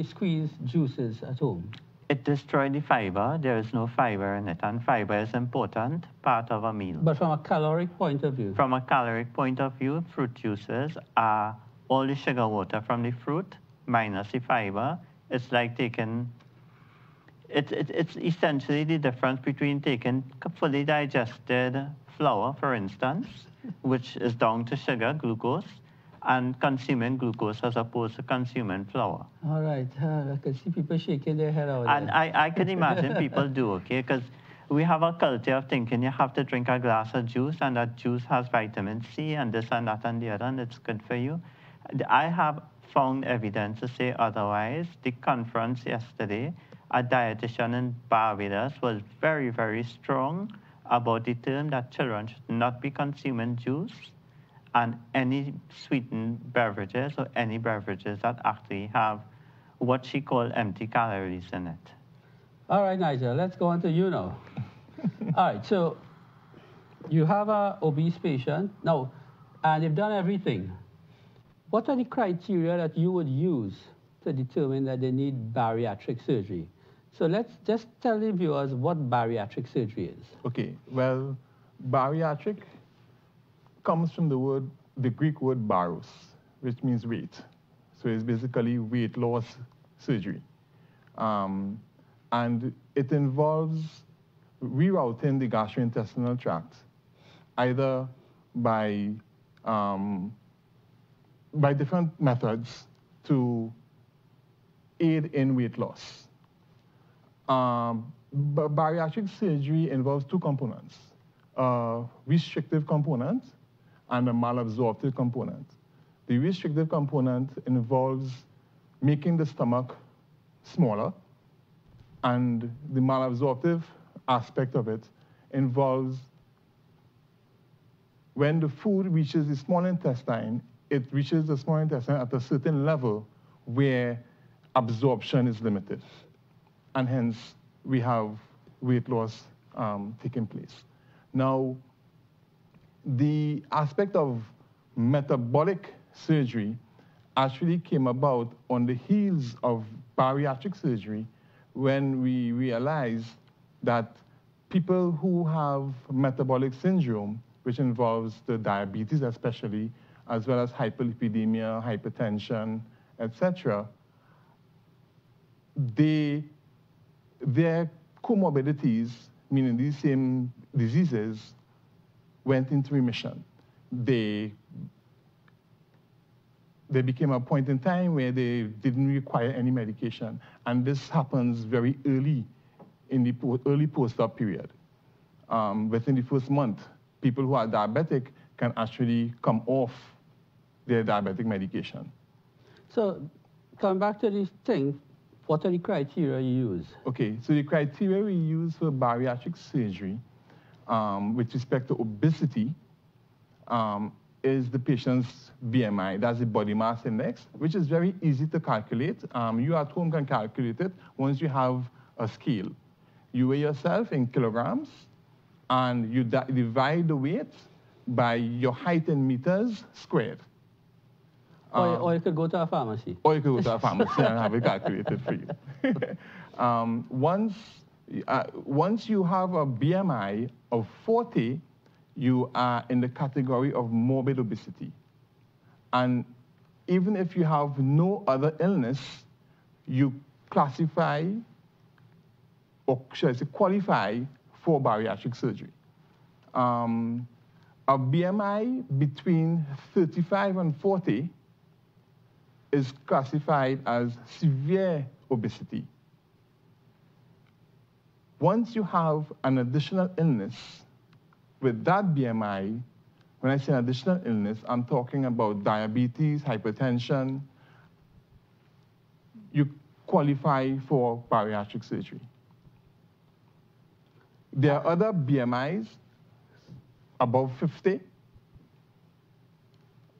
[SPEAKER 2] squeezed juices at home?
[SPEAKER 11] It destroys the fiber. There is no fiber in it, and fiber is important part of a meal.
[SPEAKER 2] But from a caloric point of view?
[SPEAKER 11] From a caloric point of view, fruit juices are all the sugar water from the fruit minus the fiber. It's like taking... It's essentially the difference between taking fully digested flour, for instance, which is down to sugar, glucose, and consuming glucose as opposed to consuming flour.
[SPEAKER 2] All right. I can see people shaking their head out
[SPEAKER 11] And
[SPEAKER 2] there.
[SPEAKER 11] I can imagine people do, okay? Because we have a culture of thinking you have to drink a glass of juice, and that juice has vitamin C and this and that and the other, and it's good for you. I have found evidence to say otherwise. The conference yesterday, a dietitian in Barbados was very, very strong about the term that children should not be consuming juice and any sweetened beverages or any beverages that actually have what she called empty calories in it.
[SPEAKER 2] All right, Nigel, let's go on to you now. All right, so you have an obese patient now, and you've done everything. What are the criteria that you would use to determine that they need bariatric surgery? So let's just tell the viewers what bariatric surgery is.
[SPEAKER 10] Okay, well, bariatric comes from the Greek word baros, which means weight. So it's basically weight loss surgery. And it involves rerouting the gastrointestinal tract, either by different methods to aid in weight loss. Bariatric surgery involves two components, a restrictive component and a malabsorptive component. The restrictive component involves making the stomach smaller, and the malabsorptive aspect of it involves when the food reaches the small intestine, it reaches the small intestine at a certain level where absorption is limited. And hence, we have weight loss taking place. Now, the aspect of metabolic surgery actually came about on the heels of bariatric surgery when we realized that people who have metabolic syndrome, which involves the diabetes especially, as well as hyperlipidemia, hypertension, etc., their comorbidities, meaning these same diseases, went into remission. They became a point in time where they didn't require any medication. And this happens very early in the early post-op period. Within the first month, people who are diabetic can actually come off their diabetic medication.
[SPEAKER 2] So coming back to this thing, what are the criteria you use?
[SPEAKER 10] Okay, so the criteria we use for bariatric surgery with respect to obesity is the patient's BMI. That's the body mass index, which is very easy to calculate. You at home can calculate it once you have a scale. You weigh yourself in kilograms, and you divide the weight by your height in meters squared.
[SPEAKER 2] Or you could go to a pharmacy.
[SPEAKER 10] Or you could go to a pharmacy and have it calculated for you. Once you have a BMI of 40, you are in the category of morbid obesity. And even if you have no other illness, you classify, or should I say qualify, for bariatric surgery. A BMI between 35 and 40 is classified as severe obesity. Once you have an additional illness with that BMI, when I say an additional illness, I'm talking about diabetes, hypertension, you qualify for bariatric surgery. There are other BMIs above 50,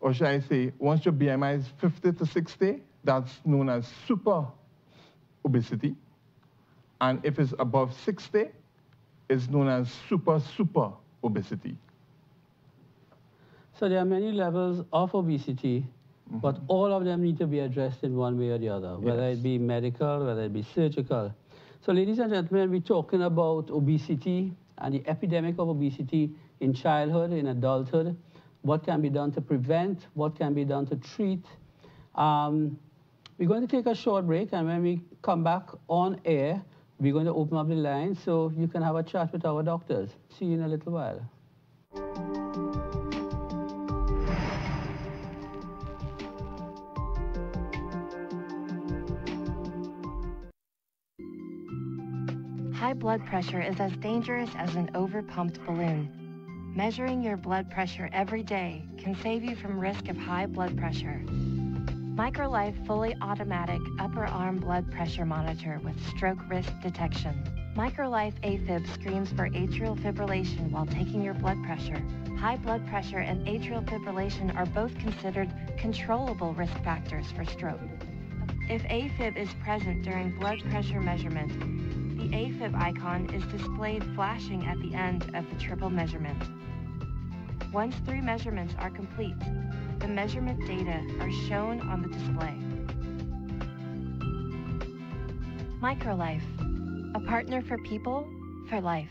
[SPEAKER 10] or should I say, once your BMI is 50 to 60, that's known as super obesity. And if it's above 60, it's known as super obesity.
[SPEAKER 2] So there are many levels of obesity, but all of them need to be addressed in one way or the other, whether it be medical, whether it be surgical. So ladies and gentlemen, we're talking about obesity and the epidemic of obesity in childhood, in adulthood, what can be done to prevent, what can be done to treat. We're going to take a short break, and when we come back on air, we're going to open up the line so you can have a chat with our doctors. See you in a little while.
[SPEAKER 3] High blood pressure is as dangerous as an overpumped balloon. Measuring your blood pressure every day can save you from risk of high blood pressure. MicroLife fully automatic upper arm blood pressure monitor with stroke risk detection. MicroLife AFib screens for atrial fibrillation while taking your blood pressure. High blood pressure and atrial fibrillation are both considered controllable risk factors for stroke. If AFib is present during blood pressure measurement, the AFib icon is displayed flashing at the end of the triple measurement. Once 3 measurements are complete, the measurement data are shown on the display. MicroLife, a partner for people, for life.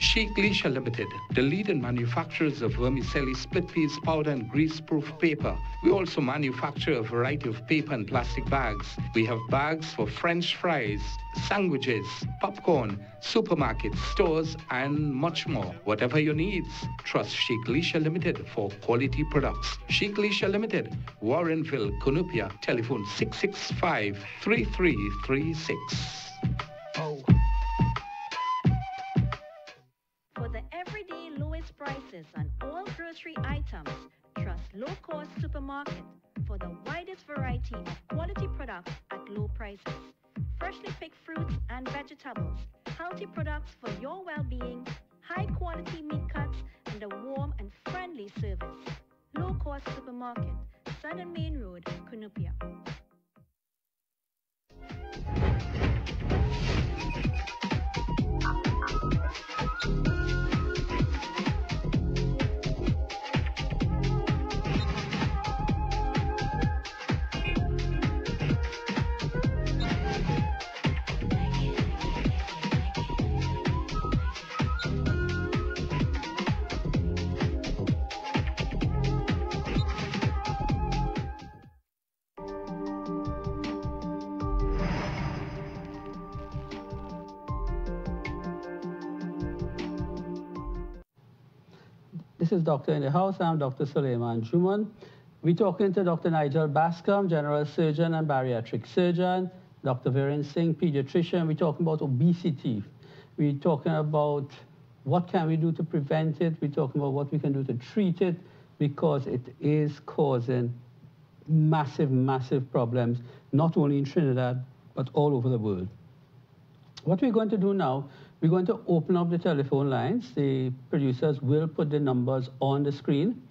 [SPEAKER 7] Sheikh Leisha Limited, the leading manufacturers of vermicelli, split peas, powder and grease-proof paper. We also manufacture a variety of paper and plastic bags. We have bags for French fries, sandwiches, popcorn, supermarkets, stores, and much more. Whatever your needs, trust Sheikh Leisha Limited for quality products. Sheikh Leisha Limited, Warrenville, Cunupia, telephone 665-3336.
[SPEAKER 4] For the everyday lowest prices on all grocery items, trust Low Cost Supermarket for the widest variety of quality products at low prices. Freshly picked fruits and vegetables, healthy products for your well-being, high quality meat cuts, and a warm and friendly service. Low Cost Supermarket, Sun and Main Road, Cunupia.
[SPEAKER 2] This is Doctor in the House. I'm Dr. Suleiman Juman. We're talking to Dr. Nigel Bascom, General Surgeon and Bariatric Surgeon, Dr. Viren Singh, Pediatrician. We're talking about obesity. We're talking about what can we do to prevent it. We're talking about what we can do to treat it, because it is causing massive, massive problems, not only in Trinidad, but all over the world. What we're going to do now, we're going to open up the telephone lines. The producers will put the numbers on the screen.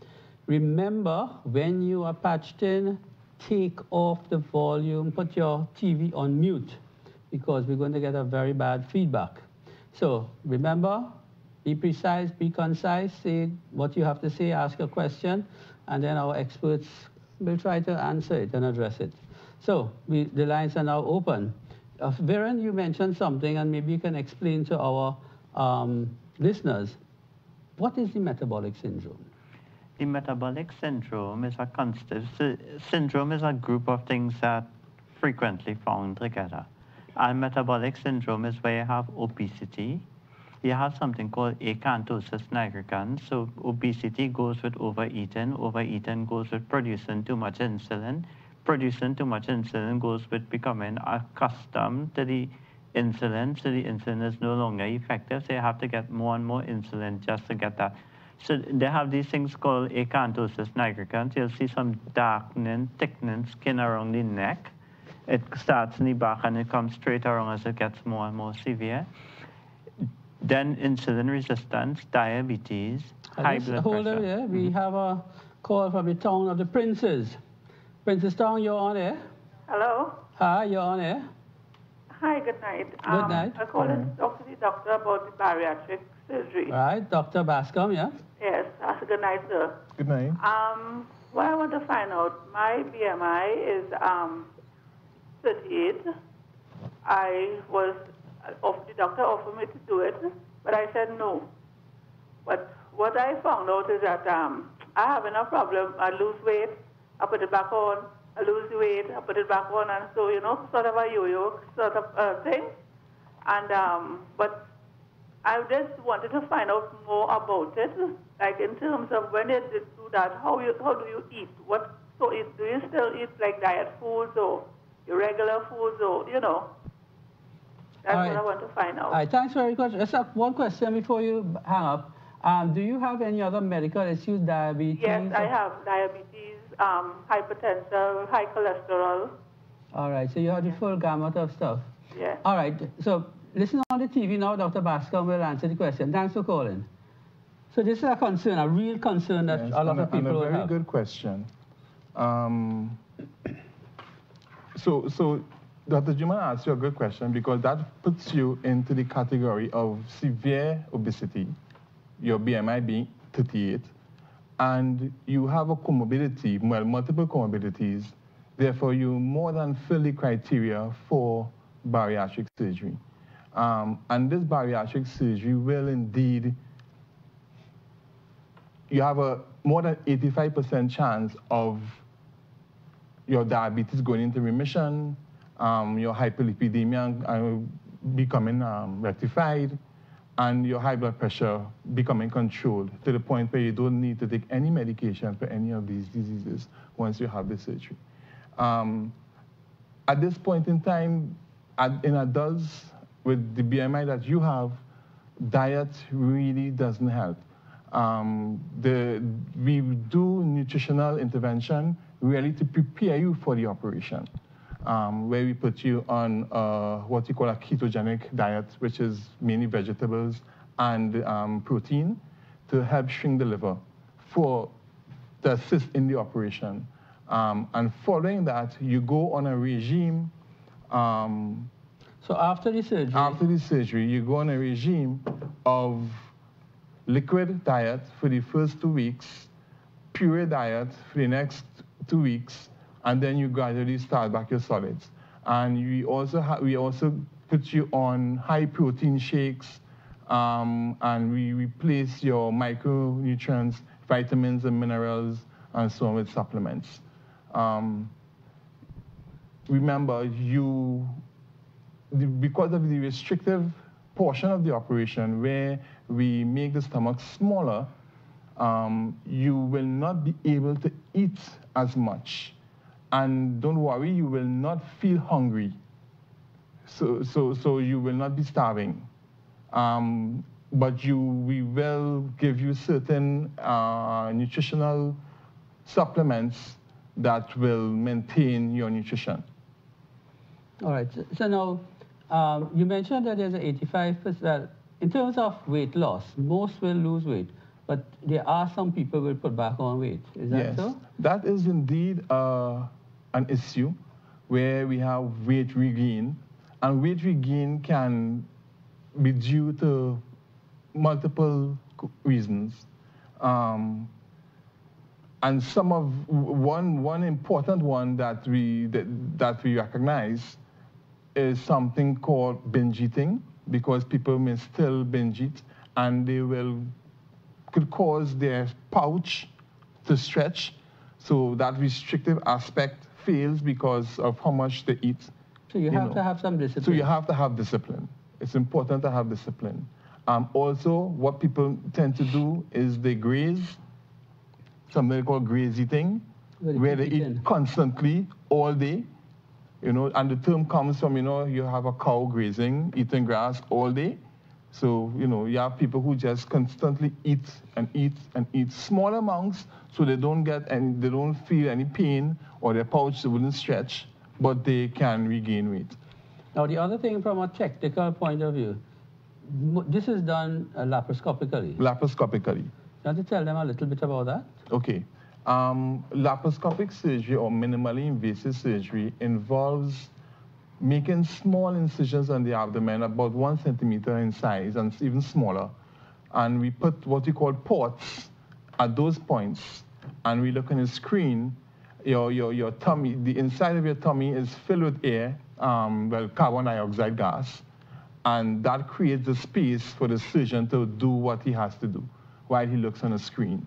[SPEAKER 2] Remember, when you are patched in, take off the volume, put your TV on mute, because we're going to get a very bad feedback. So remember, be precise, be concise, say what you have to say, ask a question, and then our experts will try to answer it and address it. So the lines are now open. Viren, you mentioned something, and maybe you can explain to our listeners, what is the metabolic syndrome?
[SPEAKER 11] The metabolic syndrome is a syndrome is a group of things that frequently found together. And metabolic syndrome is where you have obesity. You have something called acanthosis nigricans. So obesity goes with overeating. Overeating goes with producing too much insulin. Producing too much insulin goes with becoming accustomed to the insulin. So the insulin is no longer effective. So you have to get more and more insulin just to get that. So they have these things called acanthosis nigricans. You'll see some darkening, thickening skin around the neck. It starts in the back and it comes straight around as it gets more and more severe. Then insulin resistance, diabetes, high blood pressure.
[SPEAKER 2] Yeah. We have a call from the town of the Princes. Princess Town, you're on air.
[SPEAKER 12] Hello?
[SPEAKER 2] Hi, you're on air.
[SPEAKER 12] Hi, good night.
[SPEAKER 2] Good night.
[SPEAKER 12] I called to talk to the doctor about the bariatric surgery.
[SPEAKER 2] Right, Dr. Bascom, yeah?
[SPEAKER 12] Yes, good night, sir.
[SPEAKER 10] Good night.
[SPEAKER 12] what I want to find out, my BMI is 38. The doctor offered me to do it, but I said no. But what I found out is that I have enough problem. I lose weight, I put it back on, I lose weight, I put it back on, and so, you know, sort of a yo-yo sort of thing. And, but I just wanted to find out more about it, like in terms of when you do that, how do you eat? Do you still eat like diet foods or your regular foods, or, you know? That's what I want to find out.
[SPEAKER 2] All right, thanks very much. Just one question before you hang up. Do you have any other medical issues, diabetes?
[SPEAKER 12] Yes, I have diabetes, hypertension, high cholesterol.
[SPEAKER 2] All right, so you have the full gamut of stuff.
[SPEAKER 12] Yeah.
[SPEAKER 2] All right, so listen on the TV now. Dr. Bascom will answer the question. Thanks for calling. So this is a concern, a real concern that a lot of people will have.
[SPEAKER 10] A very good question. So Dr. Juma asked you a good question because that puts you into the category of severe obesity, your BMI being 38, and you have a comorbidity, well, multiple comorbidities. Therefore, you more than fill the criteria for bariatric surgery. And this bariatric surgery will indeed, you have a more than 85% chance of your diabetes going into remission, your hyperlipidemia becoming rectified, and your high blood pressure becoming controlled to the point where you don't need to take any medication for any of these diseases once you have the surgery. At this point in time, in adults with the BMI that you have, diet really doesn't help. We do nutritional intervention really to prepare you for the operation, where we put you on what you call a ketogenic diet, which is mainly vegetables and protein to help shrink the liver to assist in the operation. And following that, you go on a regime.
[SPEAKER 2] So after the surgery?
[SPEAKER 10] After the surgery, you go on a regime of liquid diet for the first 2 weeks, pure diet for the next 2 weeks, and then you gradually start back your solids. And we also put you on high protein shakes, and we replace your micronutrients, vitamins and minerals, and so on with supplements. Remember, because of the restrictive portion of the operation where we make the stomach smaller, you will not be able to eat as much. And don't worry, you will not feel hungry. So you will not be starving. But we will give you certain nutritional supplements that will maintain your nutrition.
[SPEAKER 2] All right, so now, you mentioned that there's an 85%, in terms of weight loss, most will lose weight, but there are some people who will put back on weight. Is that so?
[SPEAKER 10] Yes, that is indeed an issue where we have weight regain, and weight regain can be due to multiple reasons. And one important one that we recognize is something called binge eating, because people may still binge eat, and could cause their pouch to stretch. So that restrictive aspect fails because of how much they eat.
[SPEAKER 2] So you have to have some discipline.
[SPEAKER 10] So you have to have discipline. It's important to have discipline. Also, what people tend to do is they graze, something called graze eating, where they eat constantly all day. And the term comes from, you have a cow grazing, eating grass all day. So, you have people who just constantly eat and eat and eat small amounts, so they don't feel any pain, or their pouch wouldn't stretch, but they can regain weight.
[SPEAKER 2] Now, the other thing from a technical point of view, this is done laparoscopically.
[SPEAKER 10] Laparoscopically.
[SPEAKER 2] You want to tell them a little bit about that?
[SPEAKER 10] Okay. Laparoscopic surgery, or minimally invasive surgery, involves making small incisions on the abdomen, about 1 centimeter in size and even smaller. And we put what we call ports at those points. and we look on the screen, your tummy, the inside of your tummy is filled with air, well, carbon dioxide gas, and that creates the space for the surgeon to do what he has to do while he looks on the screen.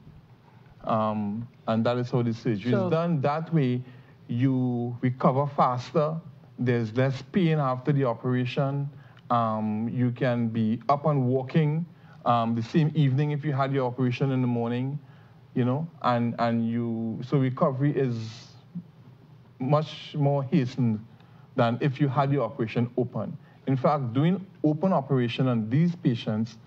[SPEAKER 10] And that is how the surgery is done. That way, you recover faster. There's less pain after the operation. You can be up and walking the same evening if you had your operation in the morning, you know, so recovery is much more hastened than if you had your operation open. In fact, doing open operation on these patients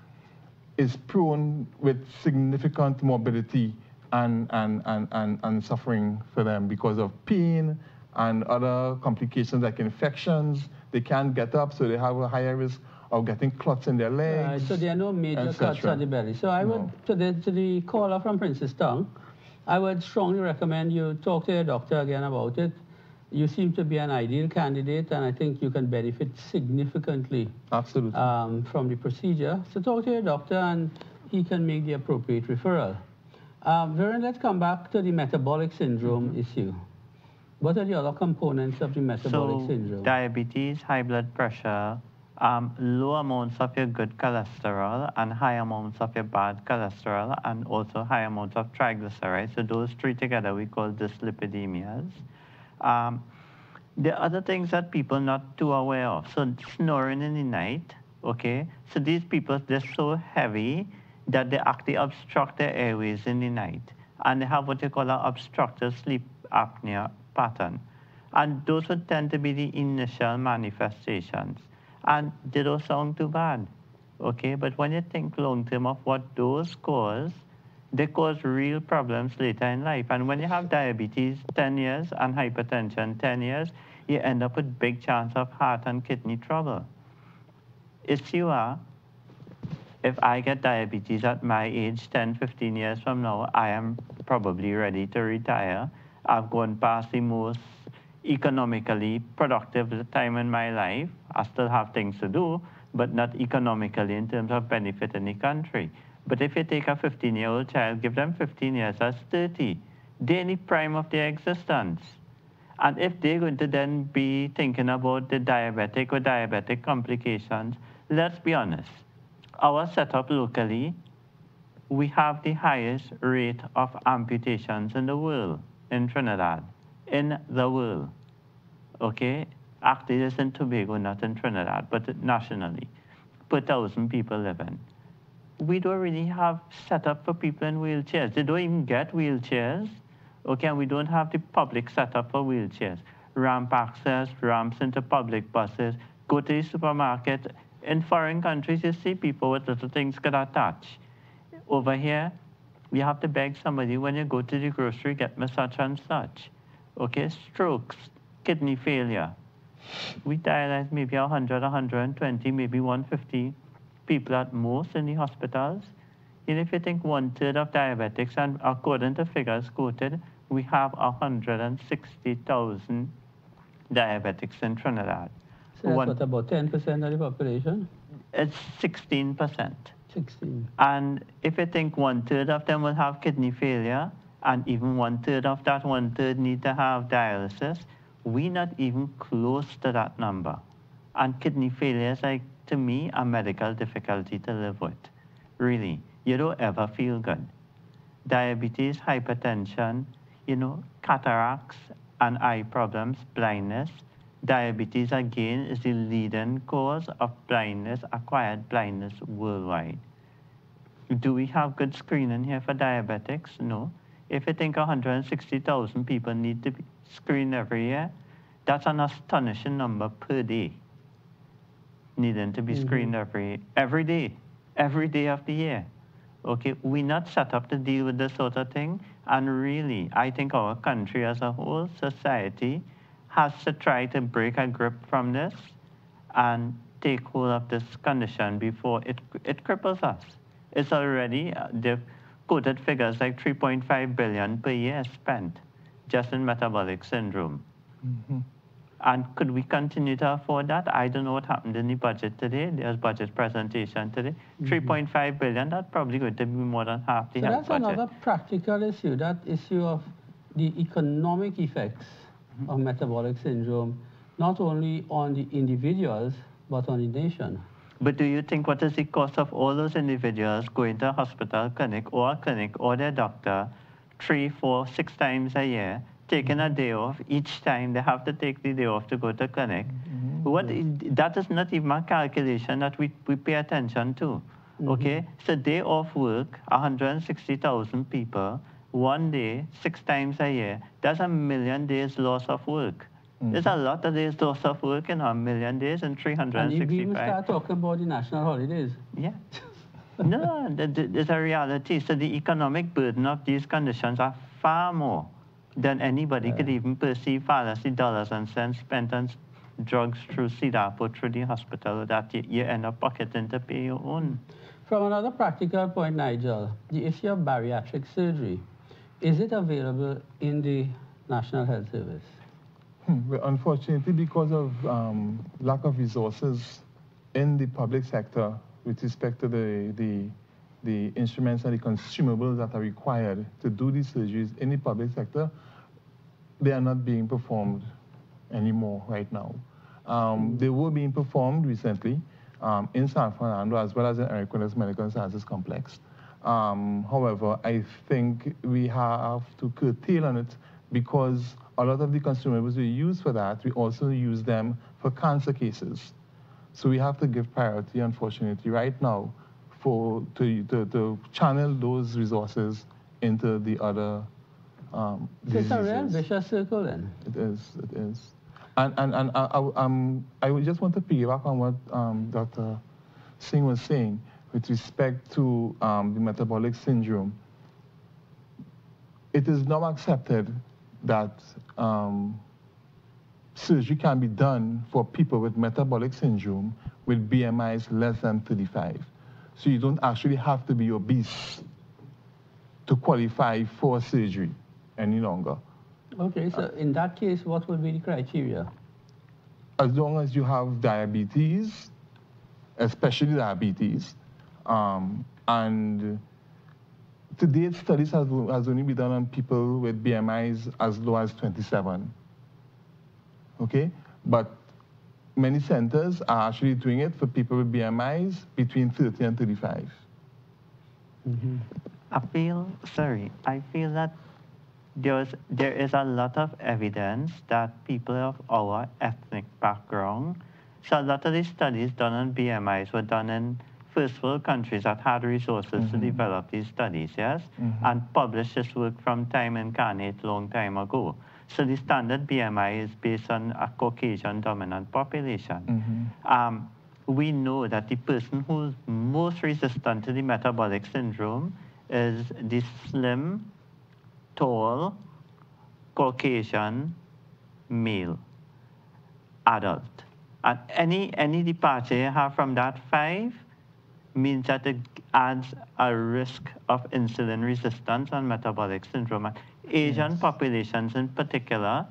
[SPEAKER 10] is prone with significant morbidity and suffering for them because of pain and other complications like infections. They can't get up, so they have a higher risk of getting clots in their legs.
[SPEAKER 2] So there are no major cuts on the belly. So I would, to the caller from Princestown, I would strongly recommend you talk to your doctor again about it. You seem to be an ideal candidate, and I think you can benefit significantly
[SPEAKER 10] Absolutely.
[SPEAKER 2] From the procedure. So talk to your doctor, and he can make the appropriate referral. Viren, let's come back to the metabolic syndrome issue. What are the other components of the metabolic syndrome?
[SPEAKER 11] Diabetes, high blood pressure, low amounts of your good cholesterol and high amounts of your bad cholesterol, and also high amounts of triglycerides. So those three together we call dyslipidemias. The other things that people not too aware of, so snoring in the night, okay? So these people, they're so heavy that they actually obstruct their airways in the night. And they have what you call an obstructive sleep apnea pattern. And those would tend to be the initial manifestations. And they don't sound too bad, okay? But when you think long term of what those cause, they cause real problems later in life. And when you have diabetes 10 years and hypertension 10 years, you end up with big chance of heart and kidney trouble. If you are, if I get diabetes at my age 10, 15 years from now, I am probably ready to retire. I've gone past the most economically productive time in my life. I still have things to do, but not economically in terms of benefit in the country. But if you take a 15-year-old child, give them 15 years, that's 30. They're in the prime of their existence. And if they're going to then be thinking about the diabetic or diabetic complications, let's be honest. Our setup locally, we have the highest rate of amputations in the world, in Trinidad, in the world, okay? Actually, it's in Tobago, not in Trinidad, but nationally, per 1,000 people living. We don't really have setup for people in wheelchairs. They don't even get wheelchairs, okay? And we don't have the public setup for wheelchairs. Ramp access, ramps into public buses, go to the supermarket. In foreign countries, you see people with little things could attach. Over here, you have to beg somebody when you go to the grocery, get me such and such. Okay, strokes, kidney failure. We dialyze maybe 100, 120, maybe 150 people at most in the hospitals. And if you think 1/3 of diabetics, and according to figures quoted, we have 160,000 diabetics in Trinidad.
[SPEAKER 2] So that's what, about 10% of the population?
[SPEAKER 11] It's 16%.
[SPEAKER 2] 16.
[SPEAKER 11] And if you think 1/3 of them will have kidney failure, and even 1/3 of that 1/3 need to have dialysis, we're not even close to that number. And kidney failure is, like, to me, a medical difficulty to live with. Really, you don't ever feel good. Diabetes, hypertension, you know, cataracts and eye problems, blindness. Diabetes, again, is the leading cause of blindness, acquired blindness worldwide. Do we have good screening here for diabetics? No. If you think 160,000 people need to be screened every year, that's an astonishing number per day, needing to be screened every day of the year. Okay, we're not set up to deal with this sort of thing, and really, I think our country as a whole, society, has to try to break a grip from this and take hold of this condition before it cripples us. It's already, they've quoted figures like 3.5 billion per year spent just in metabolic syndrome. And could we continue to afford that? I don't know what happened in the budget today. There's budget presentation today. 3.5 billion, that's probably going to be more than half the health budget.
[SPEAKER 2] So that's another practical issue, that issue of the economic effects of metabolic syndrome, not only on the individuals, but on the nation.
[SPEAKER 11] But do you think what is the cost of all those individuals going to a hospital, clinic, or their doctor 3, 4, 6 times a year, taking a day off each time they have to take the day off to go to clinic? That is not even a calculation that we pay attention to. Okay? So day off work, 160,000 people, 1 day, 6 times a year, that's 1 million days loss of work. There's a lot of days loss of work in 1 million days and 365.
[SPEAKER 2] And you even start talking about the national holidays.
[SPEAKER 11] Yeah. No, there's a reality. So the economic burden of these conditions are far more than anybody could even perceive, far less the dollars and cents spent on drugs through CDAP or through the hospital that you end up pocketing to pay your own.
[SPEAKER 2] From another practical point, Nigel, the issue of bariatric surgery, is it available in the National Health Service?
[SPEAKER 10] Well, unfortunately, because of lack of resources in the public sector with respect to the instruments and the consumables that are required to do these surgeries in the public sector, they are not being performed anymore right now. They were being performed recently in San Fernando as well as in Eric Willis Medical Sciences Complex. However, I think we have to curtail on it because a lot of the consumables we use for that, we also use them for cancer cases. So we have to give priority, unfortunately, right now to channel those resources into the other diseases.
[SPEAKER 2] It's a real vicious circle then.
[SPEAKER 10] It is. And I would just want to piggyback on what Dr. Singh was saying with respect to the metabolic syndrome. It is now accepted that surgery can be done for people with metabolic syndrome with BMIs less than 35. So you don't actually have to be obese to qualify for surgery any longer.
[SPEAKER 2] Okay, so in that case, what would be the criteria?
[SPEAKER 10] As long as you have diabetes, especially diabetes, and to date, studies has only been done on people with BMIs as low as 27. Okay? But many centers are actually doing it for people with BMIs between 30 and 35.
[SPEAKER 11] I feel that there is a lot of evidence that people of our ethnic background, so a lot of these studies done on BMIs were done in first world countries that had resources to develop these studies, yes? And published this work from time incarnate long time ago. So the standard BMI is based on a Caucasian dominant population. We know that the person who's most resistant to the metabolic syndrome is the slim, tall, Caucasian male adult. And any departure you have from that 5 means that it adds a risk of insulin resistance and metabolic syndrome. And Asian populations in particular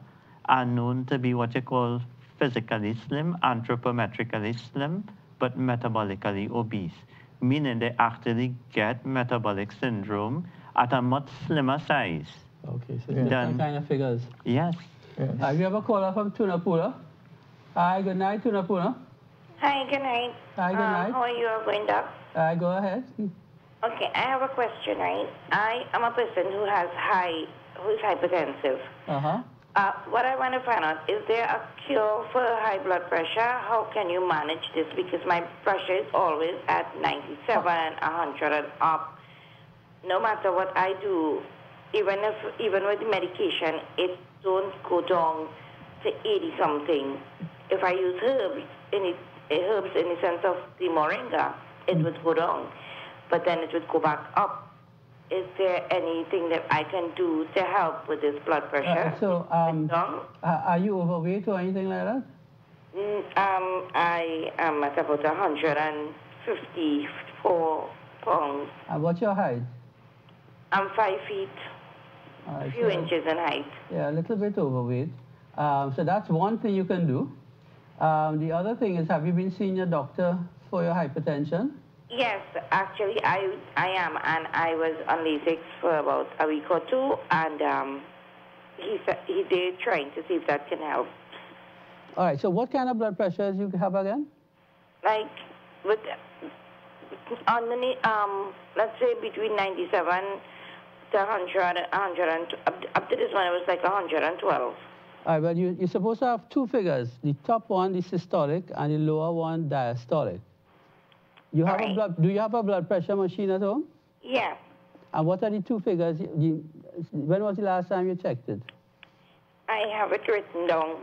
[SPEAKER 11] are known to be what you call physically slim, anthropometrically slim, but metabolically obese, meaning they actually get metabolic syndrome at a much slimmer size.
[SPEAKER 2] Okay, so different kind of figures.
[SPEAKER 11] Yes.
[SPEAKER 2] Have you ever called up from Tunapuna? Hi, good night, Tunapuna.
[SPEAKER 13] Hi, good night.
[SPEAKER 2] Hi, good night.
[SPEAKER 13] How are you, Gwenda?
[SPEAKER 2] Go ahead.
[SPEAKER 13] Okay, I have a question, right? I am a person who's hypertensive. What I want to find out, is there a cure for high blood pressure? How can you manage this? Because my pressure is always at 97, 100 and up. No matter what I do, even with the medication, it don't go down to 80 something. If I use herbs in the sense of the moringa, it would go down, but then it would go back up. Is there anything that I can do to help with this blood pressure?
[SPEAKER 2] Are you overweight or anything like that?
[SPEAKER 13] I am at about 154 pounds.
[SPEAKER 2] What's your height?
[SPEAKER 13] I'm 5 feet, a few inches in height.
[SPEAKER 2] Yeah, a little bit overweight. So that's one thing you can do. The other thing is, have you been seeing your doctor for your hypertension?
[SPEAKER 13] Yes, actually, I am, and I was on Lasix for about a week or two, and he did trying to see if that can help.
[SPEAKER 2] All right, so what kind of blood pressures you have again?
[SPEAKER 13] Like, with, let's say between 97 to 100, up to this one, it was like 112.
[SPEAKER 2] All right, well, you're supposed to have two figures. The top one is systolic, and the lower one diastolic. You have do you have a blood pressure machine at home?
[SPEAKER 13] Yeah.
[SPEAKER 2] And what are the two figures? When was the last time you checked it?
[SPEAKER 13] I have it written down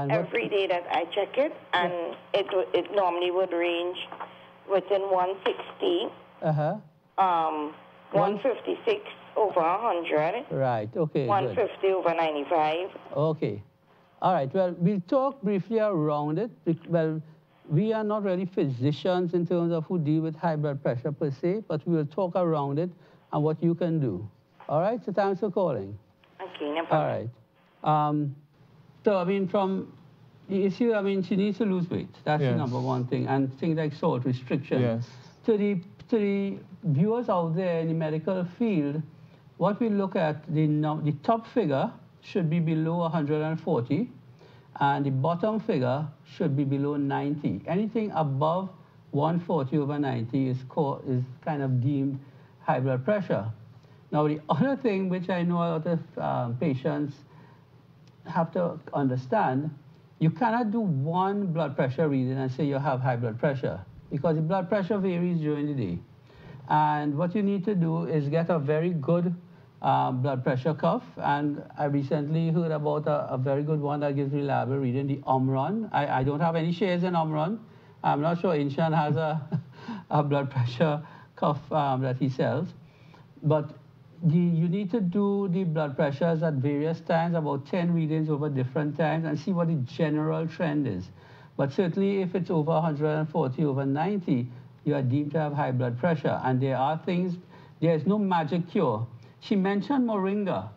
[SPEAKER 13] every day that I check it, and it normally would range within 160, 156 over 100.
[SPEAKER 2] Right, okay,
[SPEAKER 13] 150 over 95.
[SPEAKER 2] Okay. All right, well, we'll talk briefly around it. Well, we are not really physicians in terms of who deal with high blood pressure per se, but we will talk around it and what you can do. All right, so thanks for calling.
[SPEAKER 13] Okay, no problem.
[SPEAKER 2] All right. So, I mean, from the issue, I mean, she needs to lose weight. That's the number one thing. And things like salt restriction.
[SPEAKER 10] Yes.
[SPEAKER 2] To the viewers out there in the medical field, what we look at, the top figure should be below 140, and the bottom figure should be below 90. Anything above 140 over 90 is kind of deemed high blood pressure. Now, the other thing which I know a lot of patients have to understand, you cannot do one blood pressure reading and say you have high blood pressure, because the blood pressure varies during the day. And what you need to do is get a very good blood pressure cuff, and I recently heard about a very good one that gives reliable reading, the Omron. I don't have any shares in Omron. I'm not sure Inshan has a blood pressure cuff that he sells, but you need to do the blood pressures at various times, about 10 readings over different times, and see what the general trend is. But certainly if it's over 140 over 90, you are deemed to have high blood pressure. And there are things, there is no magic cure. She mentioned moringa.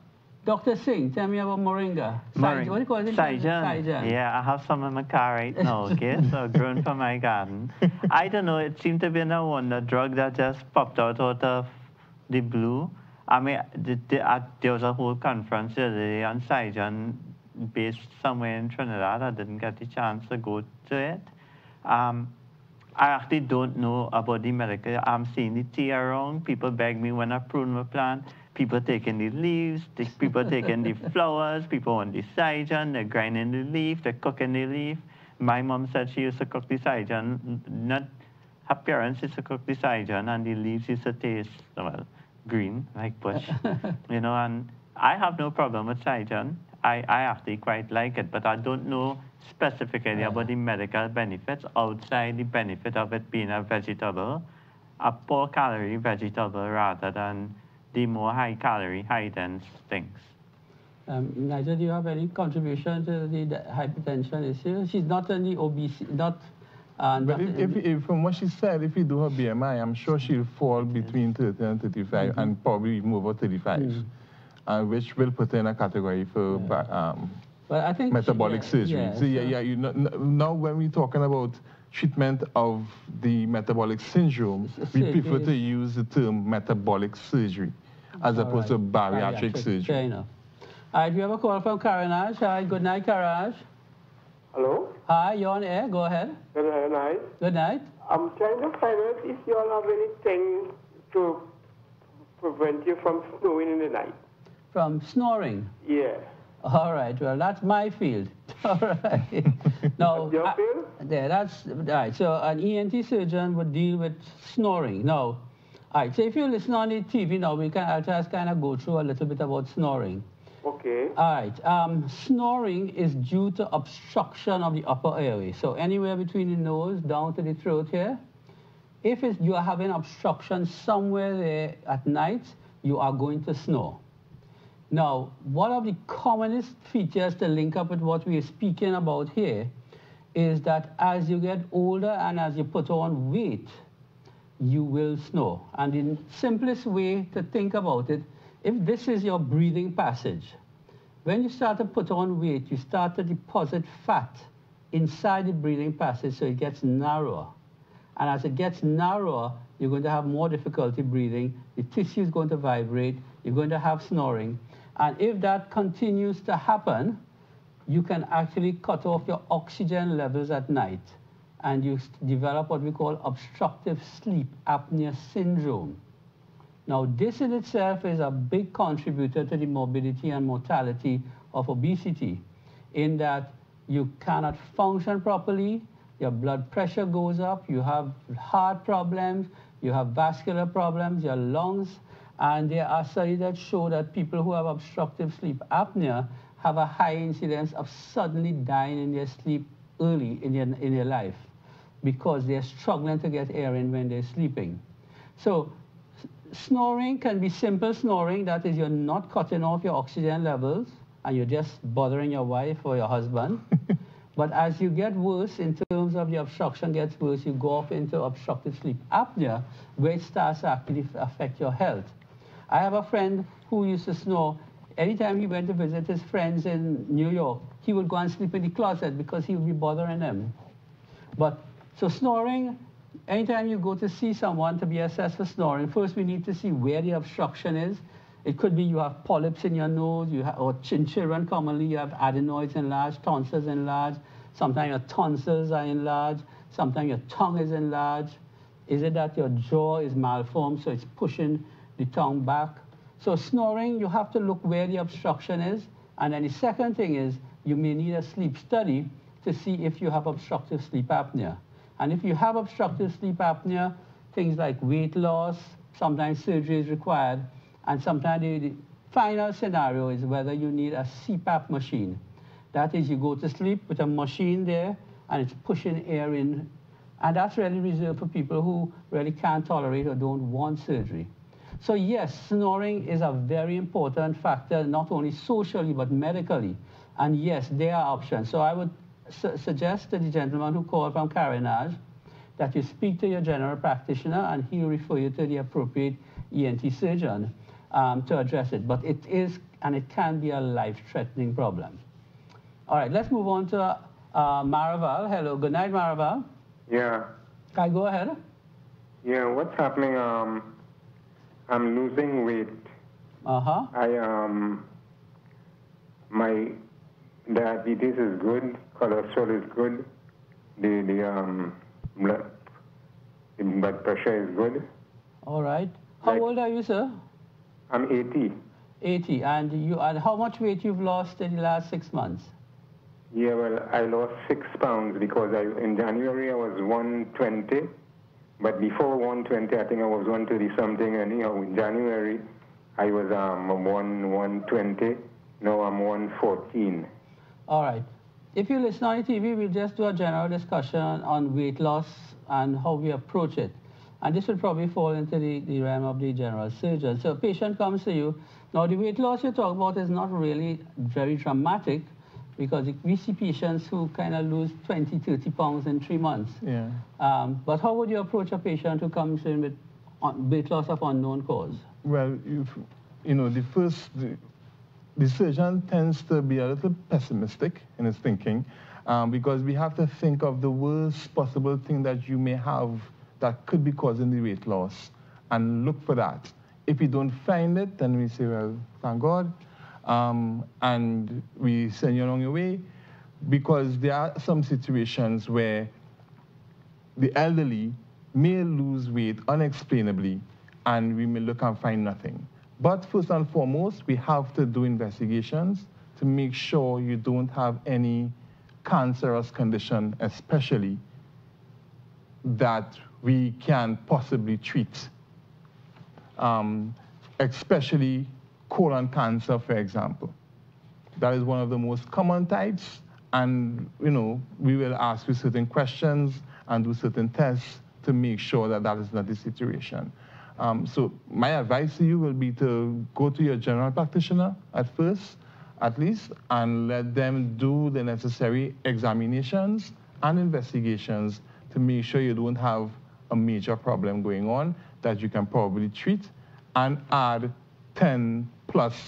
[SPEAKER 2] Dr. Singh, tell me about moringa. What do you call it?
[SPEAKER 11] Saijan. Yeah, I have some in my car right now, okay? So grown from my garden. I don't know, it seemed to be no wonder drug that just popped out of the blue. I mean, there was a whole conference the other day on Saijan based somewhere in Trinidad. I didn't get the chance to go to it. I actually don't know about the medical. I'm seeing the tea around. People beg me when I prune my plant. People taking the leaves, people taking the flowers, people on the Saijan, they're grinding the leaf, they're cooking the leaf. My mom said she used to cook the Saijan, not her parents used to cook the Saijan, and the leaves used to taste, well, green, like bush, you know, and I have no problem with Saijan. I actually quite like it, but I don't know specifically about the medical benefits outside the benefit of it being a vegetable, a poor calorie vegetable rather than the more high calorie, high dense things.
[SPEAKER 2] Nigel, do you have any contribution to the hypertension issue? She's not in the obesity, but
[SPEAKER 10] if from what she said, if you do her BMI, I'm sure she'll fall between 30 and 35, and probably even over 35, which will put her in a category for
[SPEAKER 2] well, I think
[SPEAKER 10] metabolic surgery. So you know, now when we're talking about treatment of the metabolic syndrome, we prefer to use the term metabolic surgery as opposed to bariatric surgery.
[SPEAKER 2] Fair enough. All right, we have a call from Karanaj. Hi, good night, Karanaj.
[SPEAKER 14] Hello?
[SPEAKER 2] Hi, you're on air. Go ahead.
[SPEAKER 14] Good night.
[SPEAKER 2] Good night.
[SPEAKER 14] I'm trying to find out if you all have anything to prevent you from snoring in the night.
[SPEAKER 2] From snoring?
[SPEAKER 14] Yeah.
[SPEAKER 2] All right, well, that's my field. All right. No,
[SPEAKER 14] your field?
[SPEAKER 2] Yeah, that's right. So an ENT surgeon would deal with snoring. Now, all right, so if you listen on the TV now, I'll just kind of go through a little bit about snoring.
[SPEAKER 14] Okay.
[SPEAKER 2] All right. Snoring is due to obstruction of the upper airway. So anywhere between the nose down to the throat here. If you are having obstruction somewhere there at night, you are going to snore. Now, one of the commonest features to link up with what we are speaking about here is that as you get older and as you put on weight, you will snore. And the simplest way to think about it, if this is your breathing passage, when you start to put on weight, you start to deposit fat inside the breathing passage, so it gets narrower. And as it gets narrower, you're going to have more difficulty breathing. The tissue is going to vibrate. You're going to have snoring. And if that continues to happen, you can actually cut off your oxygen levels at night. And you develop what we call obstructive sleep apnea syndrome. Now, this in itself is a big contributor to the morbidity and mortality of obesity, in that you cannot function properly, your blood pressure goes up, you have heart problems, you have vascular problems, your lungs, and there are studies that show that people who have obstructive sleep apnea have a high incidence of suddenly dying in their sleep early in their life because they're struggling to get air in when they're sleeping. So snoring can be simple snoring, that is, you're not cutting off your oxygen levels and you're just bothering your wife or your husband. But as you get worse, in terms of the obstruction gets worse, you go off into obstructive sleep apnea, where it starts to actually affect your health. I have a friend who used to snore. Anytime he went to visit his friends in New York, he would go and sleep in the closet because he would be bothering them. So snoring, anytime you go to see someone to be assessed for snoring, first we need to see where the obstruction is. It could be you have polyps in your nose, or in children commonly you have adenoids enlarged, tonsils enlarged. Sometimes your tonsils are enlarged. Sometimes your tongue is enlarged. Is it that your jaw is malformed, so it's pushing the tongue back? So snoring, you have to look where the obstruction is. And then the second thing is you may need a sleep study to see if you have obstructive sleep apnea. And if you have obstructive sleep apnea, things like weight loss, sometimes surgery is required. And sometimes the final scenario is whether you need a CPAP machine. That is, you go to sleep with a machine there, and it's pushing air in. And that's really reserved for people who really can't tolerate or don't want surgery. So yes, snoring is a very important factor, not only socially, but medically. And yes, there are options. So I would suggest to the gentleman who called from Carenage that you speak to your general practitioner, and he'll refer you to the appropriate ENT surgeon to address it. But it is, and it can be a life-threatening problem. All right, let's move on to Maraval. Hello, good night, Maraval.
[SPEAKER 15] Yeah.
[SPEAKER 2] Can I go ahead?
[SPEAKER 15] Yeah, what's happening? I'm losing weight. My diabetes is good, cholesterol is good, the blood pressure is good.
[SPEAKER 2] All right. How old are you, sir?
[SPEAKER 15] I'm 80.
[SPEAKER 2] 80. And how much weight you've lost in the last 6 months?
[SPEAKER 15] Yeah, well, I lost 6 pounds because in January I was 120. But before 120, I think I was 130 something. Anyhow, in January, I was 120. Now I'm 114.
[SPEAKER 2] All right. If you listen on the TV, we'll just do a general discussion on weight loss and how we approach it. And this will probably fall into the realm of the general surgeon. So a patient comes to you. Now, the weight loss you talk about is not really very dramatic, because we see patients who kind of lose 20, 30 pounds in 3 months.
[SPEAKER 10] Yeah.
[SPEAKER 2] But how would you approach a patient who comes in with weight loss of unknown cause?
[SPEAKER 10] Well, the surgeon tends to be a little pessimistic in his thinking, because we have to think of the worst possible thing that you may have that could be causing the weight loss and look for that. If we don't find it, then we say, well, thank God. And we send you along your way, because there are some situations where the elderly may lose weight unexplainably, and we may look and find nothing. But first and foremost, we have to do investigations to make sure you don't have any cancerous condition, especially, that we can possibly treat, especially colon cancer, for example. That is one of the most common types, and we will ask you certain questions and do certain tests to make sure that that is not the situation. So my advice to you will be to go to your general practitioner at first, at least, and let them do the necessary examinations and investigations to make sure you don't have a major problem going on that you can probably treat and add 10+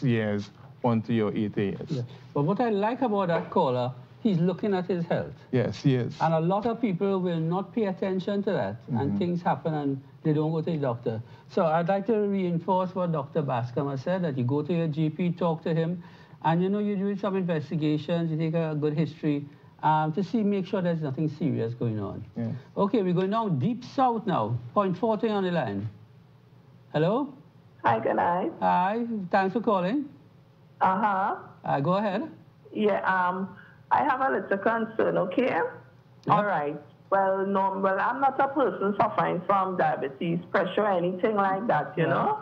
[SPEAKER 10] years onto your 8 years.
[SPEAKER 2] Yeah. But what I like about that caller, he's looking at his health.
[SPEAKER 10] Yes, he is.
[SPEAKER 2] And a lot of people will not pay attention to that, and things happen and they don't go to the doctor. So I'd like to reinforce what Dr. Bascom has said, that you go to your GP, talk to him, and you know, you do some investigations, you take a good history to see, make sure there's nothing serious going on.
[SPEAKER 10] Yeah.
[SPEAKER 2] Okay, we're going down deep south now. Point 40 on the line. Hello?
[SPEAKER 16] Hi, good night.
[SPEAKER 2] Hi, thanks for calling. Go ahead.
[SPEAKER 16] Yeah, I have a little concern, okay?
[SPEAKER 2] Yeah.
[SPEAKER 16] All right. Well, no, well, I'm not a person suffering from diabetes, pressure, anything like that, you know?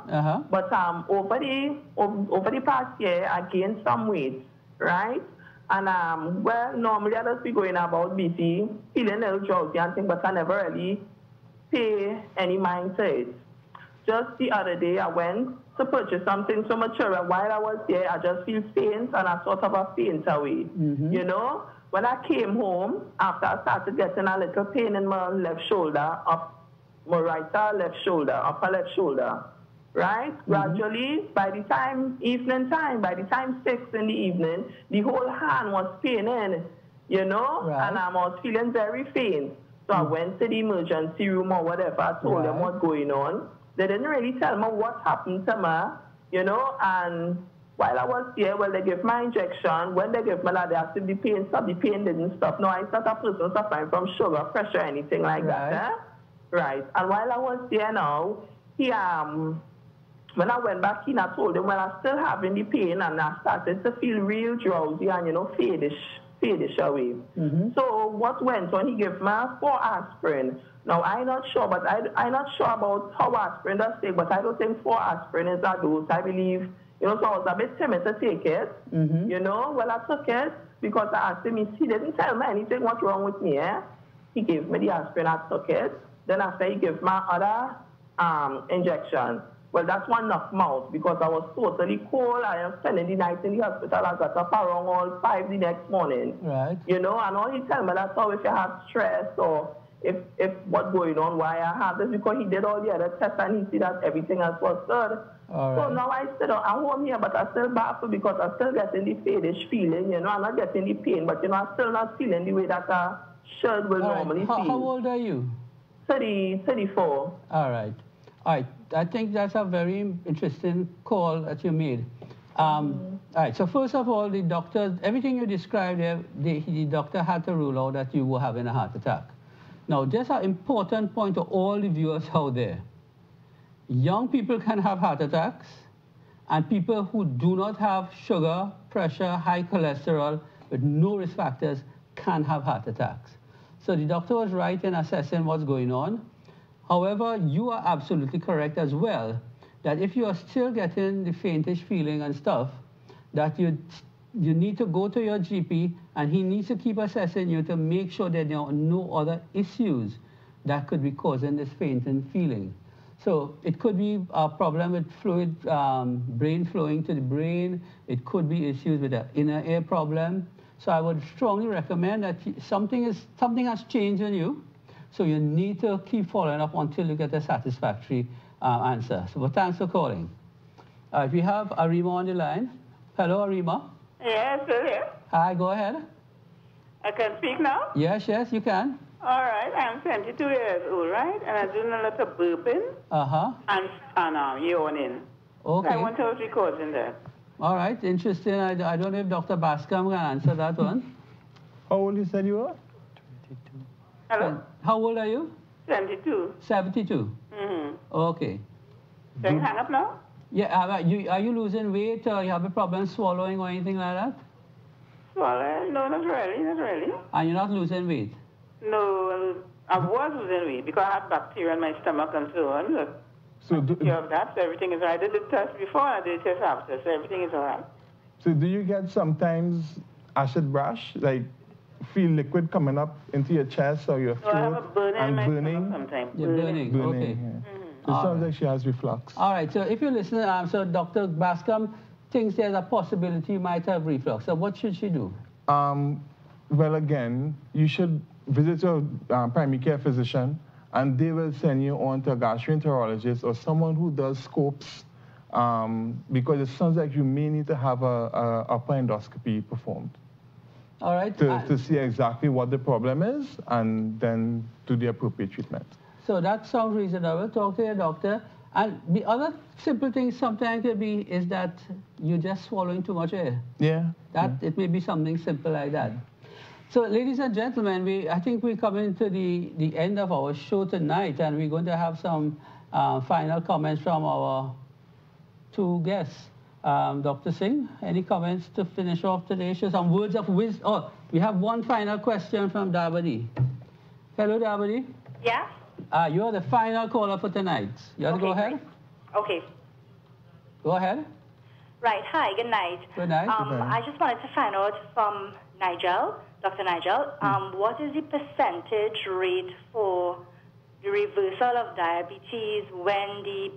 [SPEAKER 16] But over the past year, I gained some weight, right? And well, normally I just be going about busy, feeling a little drowsy and things, but I never really pay any mind to it. Just the other day, I went to purchase something from a children. While I was there, I just feel faint, and I sort of a faint away. You know, when I came home, after I started getting a little pain in my left shoulder, up my right left shoulder, upper left shoulder, right? Gradually, by the time evening time, by the time 6 in the evening, the whole hand was paining, you know, and I was feeling very faint. So I went to the emergency room or whatever. I told them what's going on. They didn't really tell me what happened to me, you know, and while I was there, well, they gave my injection. When they gave me that, they asked if the pain stopped. The pain didn't stop. No, I not a person suffering from sugar, pressure, anything like that. Eh? Right. And while I was there now, he, when I went back in, I told him, well, I'm still having the pain, and I started to feel real drowsy and, you know, fadish away. So what went on, he gave me 4 aspirin. Now, I'm not sure, but I'm not sure about how aspirin does take, but I don't think 4 aspirin is a dose. I believe, you know, so I was a bit timid to take it. You know, well, I took it because I asked him, he didn't tell me anything, what's wrong with me, eh? He gave me the aspirin, I took it. Then after he gave my other injection. Well, that's one knocked me out because I was totally cold. I am spending the night in the hospital. I got up around all 5 the next morning.
[SPEAKER 2] Right.
[SPEAKER 16] You know, and all he tell me that's how if you have stress or if what's going on, why I have this, because he did all the other tests and he see that everything else was good. So now I still I'm home here, but I still baffled because I'm still getting the faddish feeling, you know, I'm not getting the pain, but you know, I'm still not feeling the way that I should will normally feel.
[SPEAKER 2] How old are you?
[SPEAKER 16] 34.
[SPEAKER 2] All right. All right. I think that's a very interesting call that you made. All right. So first of all, the doctor, everything you described there, the doctor had to rule out that you were having a heart attack. Now, just an important point to all the viewers out there. Young people can have heart attacks, and people who do not have sugar, pressure, high cholesterol, with no risk factors can have heart attacks. So the doctor was right in assessing what's going on. However, you are absolutely correct as well, that if you are still getting the faintish feeling and stuff, that you need to go to your GP, and he needs to keep assessing you to make sure that there are no other issues that could be causing this fainting feeling. So it could be a problem with fluid, brain flowing to the brain. It could be issues with the inner ear problem. So I would strongly recommend that something has changed in you. So you need to keep following up until you get a satisfactory answer. So but thanks for calling. We have Arima on the line. Hello, Arima.
[SPEAKER 12] Yes, still here.
[SPEAKER 2] Hi, go ahead.
[SPEAKER 12] I can speak now?
[SPEAKER 2] Yes, you can.
[SPEAKER 12] All right, I'm 72 years old, right? And I'm doing a lot of burping and yawning.
[SPEAKER 2] Okay.
[SPEAKER 12] I want to know what's causing that.
[SPEAKER 2] All right, interesting. I don't know if Dr. Bascom can answer that one.
[SPEAKER 10] How old you said you are?
[SPEAKER 12] Hello?
[SPEAKER 2] How old are you?
[SPEAKER 12] 72.
[SPEAKER 2] 72? Okay.
[SPEAKER 12] Can you hang up now?
[SPEAKER 2] Yeah, are you losing weight or you have a problem swallowing or anything like that?
[SPEAKER 12] Swallowing? No, not really.
[SPEAKER 2] And you're not losing weight?
[SPEAKER 12] No, I was losing weight because I had bacteria in my stomach and so on. Look, so everything is right. I did the test before and I did the test after, so everything is all right.
[SPEAKER 10] So do you get sometimes acid rash, like feel liquid coming up into your chest or your throat?
[SPEAKER 12] No, I have a burning in my stomach sometimes.
[SPEAKER 2] You're burning. Okay.
[SPEAKER 10] Yeah. It sounds like she has reflux.
[SPEAKER 2] All right, so if you listen, so Dr. Bascom thinks there's a possibility you might have reflux. So what should she do?
[SPEAKER 10] Well, again, you should visit your primary care physician, and they will send you on to a gastroenterologist or someone who does scopes because it sounds like you may need to have a upper endoscopy performed.
[SPEAKER 2] All right.
[SPEAKER 10] To see exactly what the problem is and then do the appropriate treatment.
[SPEAKER 2] So that sounds reasonable. Talk to your doctor. And the other simple thing sometimes could be is that you're just swallowing too much air.
[SPEAKER 10] Yeah.
[SPEAKER 2] It may be something simple like that. So, ladies and gentlemen, I think we're coming to the end of our show tonight, and we're going to have some final comments from our two guests. Dr. Singh, any comments to finish off today's show? Some words of wisdom. Oh, we have one final question from Dabadi. Hello, Dabadi.
[SPEAKER 17] Yeah?
[SPEAKER 2] You're the final caller for tonight. You want to go ahead?
[SPEAKER 17] Okay.
[SPEAKER 2] Go ahead.
[SPEAKER 17] Right. Hi, good night.
[SPEAKER 2] Good night.
[SPEAKER 17] I just wanted to find out from Nigel, Dr. Nigel, what is the percentage rate for the reversal of diabetes when the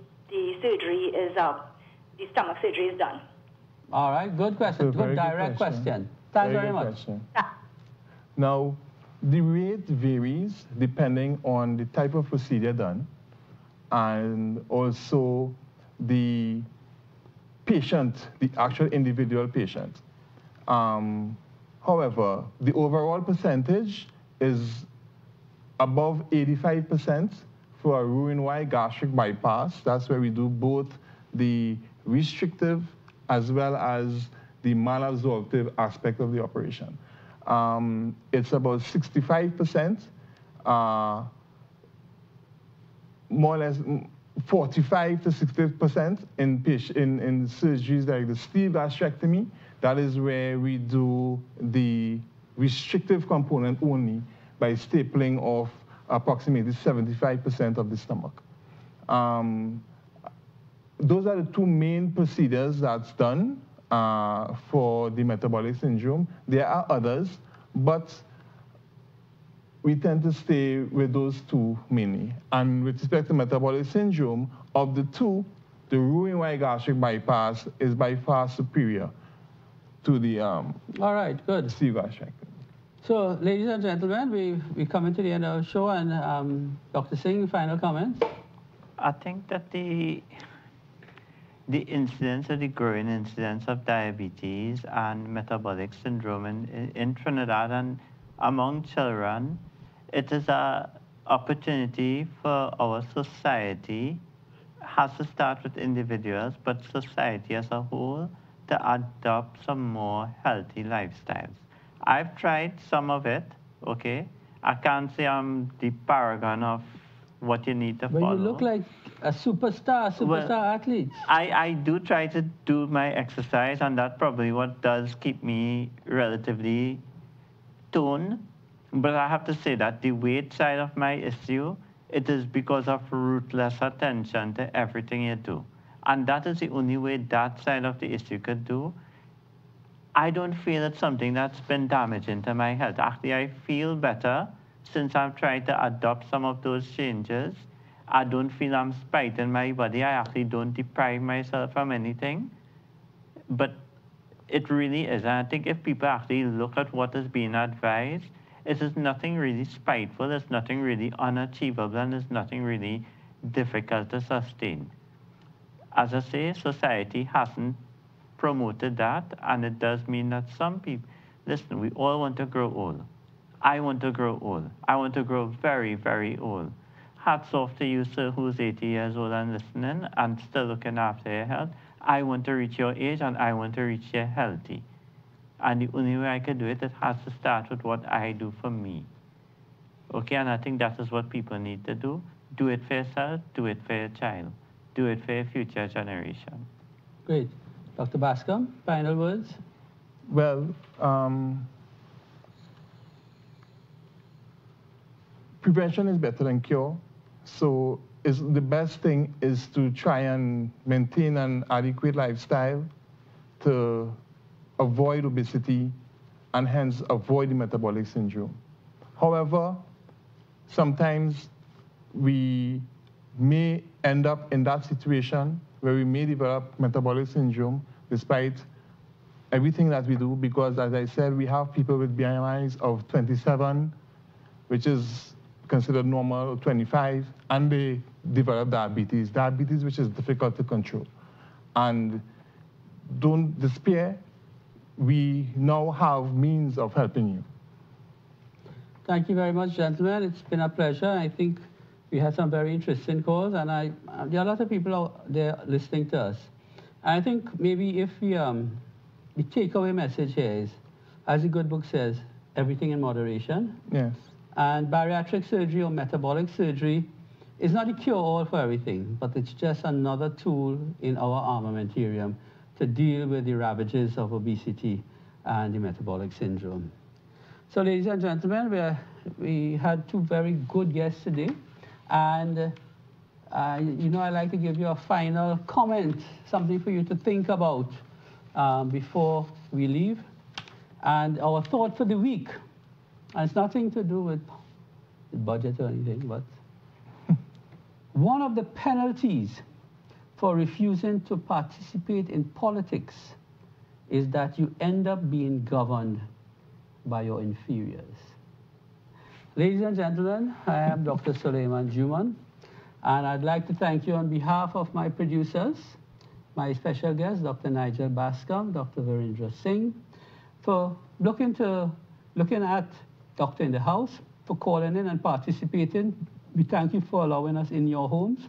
[SPEAKER 17] surgery is up, the stomach surgery is done?
[SPEAKER 2] All right, good question. Good direct question. Thanks very much.
[SPEAKER 10] Now, the rate varies depending on the type of procedure done and also the patient, the actual individual patient. However, the overall percentage is above 85% for a Roux-en-Y gastric bypass. That's where we do both the restrictive as well as the malabsorptive aspect of the operation. It's about 65%, more or less 45 to 60% in surgeries like the sleeve gastrectomy. That is where we do the restrictive component only by stapling off approximately 75% of the stomach. Those are the two main procedures that's done for the metabolic syndrome. There are others, but we tend to stay with those two mainly. And with respect to metabolic syndrome, of the two, the Roux-en-Y gastric bypass is by far superior to the
[SPEAKER 2] all right, good.
[SPEAKER 10] sleeve gastrectomy.
[SPEAKER 2] So, ladies and gentlemen, we coming to the end of the show, and Dr. Singh, final comments?
[SPEAKER 11] I think that the incidence or the growing incidence of diabetes and metabolic syndrome in Trinidad and among children, it is an opportunity for our society, has to start with individuals, but society as a whole, to adopt some more healthy lifestyles. I've tried some of it, okay? I can't say I'm the paragon of what you need to follow.
[SPEAKER 2] But you look like a superstar athlete.
[SPEAKER 11] I do try to do my exercise, and that's probably what does keep me relatively toned. But I have to say that the weight side of my issue, it is because of ruthless attention to everything you do. And that is the only way that side of the issue could do. I don't feel it's something that's been damaging to my health. Actually, I feel better since I've tried to adopt some of those changes. I don't feel I'm spiting my body. I actually don't deprive myself from anything. But it really is. And I think if people actually look at what is being advised, it is nothing really spiteful, it's nothing really unachievable, and it's nothing really difficult to sustain. As I say, society hasn't promoted that, and it does mean that some people, listen, we all want to grow old. I want to grow old. I want to grow very, very old. Hats off to you, sir, who's 80 years old and listening and still looking after your health. I want to reach your age, and I want to reach here healthy. And the only way I can do it, it has to start with what I do for me. Okay, and I think that is what people need to do. Do it for yourself, do it for your child. Do it for your future generation.
[SPEAKER 2] Great. Dr. Bascom, final words?
[SPEAKER 10] Well, prevention is better than cure. So the best thing is to try and maintain an adequate lifestyle to avoid obesity and hence avoid the metabolic syndrome. However, sometimes we may end up in that situation where we may develop metabolic syndrome despite everything that we do, because as I said, we have people with BMIs of 27, which is considered normal, 25, and they develop diabetes which is difficult to control. And don't despair. We now have means of helping you.
[SPEAKER 2] Thank you very much, gentlemen. It's been a pleasure. I think we had some very interesting calls, and there are a lot of people out there listening to us. And I think maybe if we, the takeaway message here is, as the good book says, everything in moderation.
[SPEAKER 10] Yes.
[SPEAKER 2] And bariatric surgery or metabolic surgery is not a cure-all for everything, but it's just another tool in our armamentarium to deal with the ravages of obesity and the metabolic syndrome. So, ladies and gentlemen, we had two very good guests today. And, you know, I'd like to give you a final comment, something for you to think about before we leave. And our thought for the week, and it's nothing to do with budget or anything, but one of the penalties for refusing to participate in politics is that you end up being governed by your inferiors. Ladies and gentlemen, I am Dr. Suleiman Juman, and I'd like to thank you on behalf of my producers, my special guests, Dr. Nigel Bascom, Dr. Virendra Singh, for looking at Doctor in the House, for calling in and participating. We thank you for allowing us in your homes.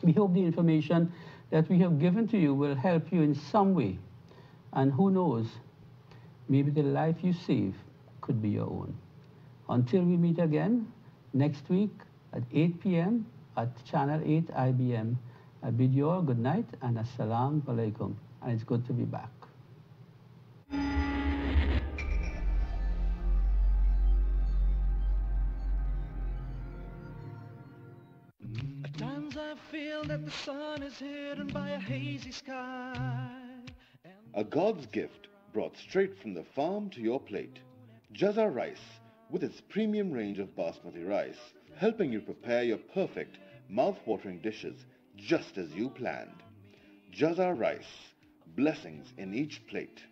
[SPEAKER 2] We hope the information that we have given to you will help you in some way. And who knows, maybe the life you save could be your own. Until we meet again next week at 8 p.m. at Channel 8 IBM, I bid you all good night and assalamu alaikum. And it's good to be back.
[SPEAKER 1] At times I feel that the sun is hidden by a hazy sky.
[SPEAKER 8] A God's gift brought straight from the farm to your plate. Jazza Rice, with its premium range of basmati rice, helping you prepare your perfect, mouth-watering dishes just as you planned. Jazza Rice, blessings in each plate.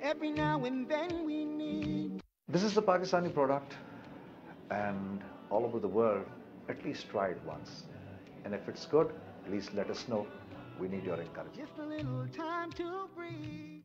[SPEAKER 6] Every now and then we need.
[SPEAKER 9] This is a Pakistani product, and all over the world, at least try it once. And if it's good, please let us know. We need your encouragement.
[SPEAKER 6] Just a little time to breathe.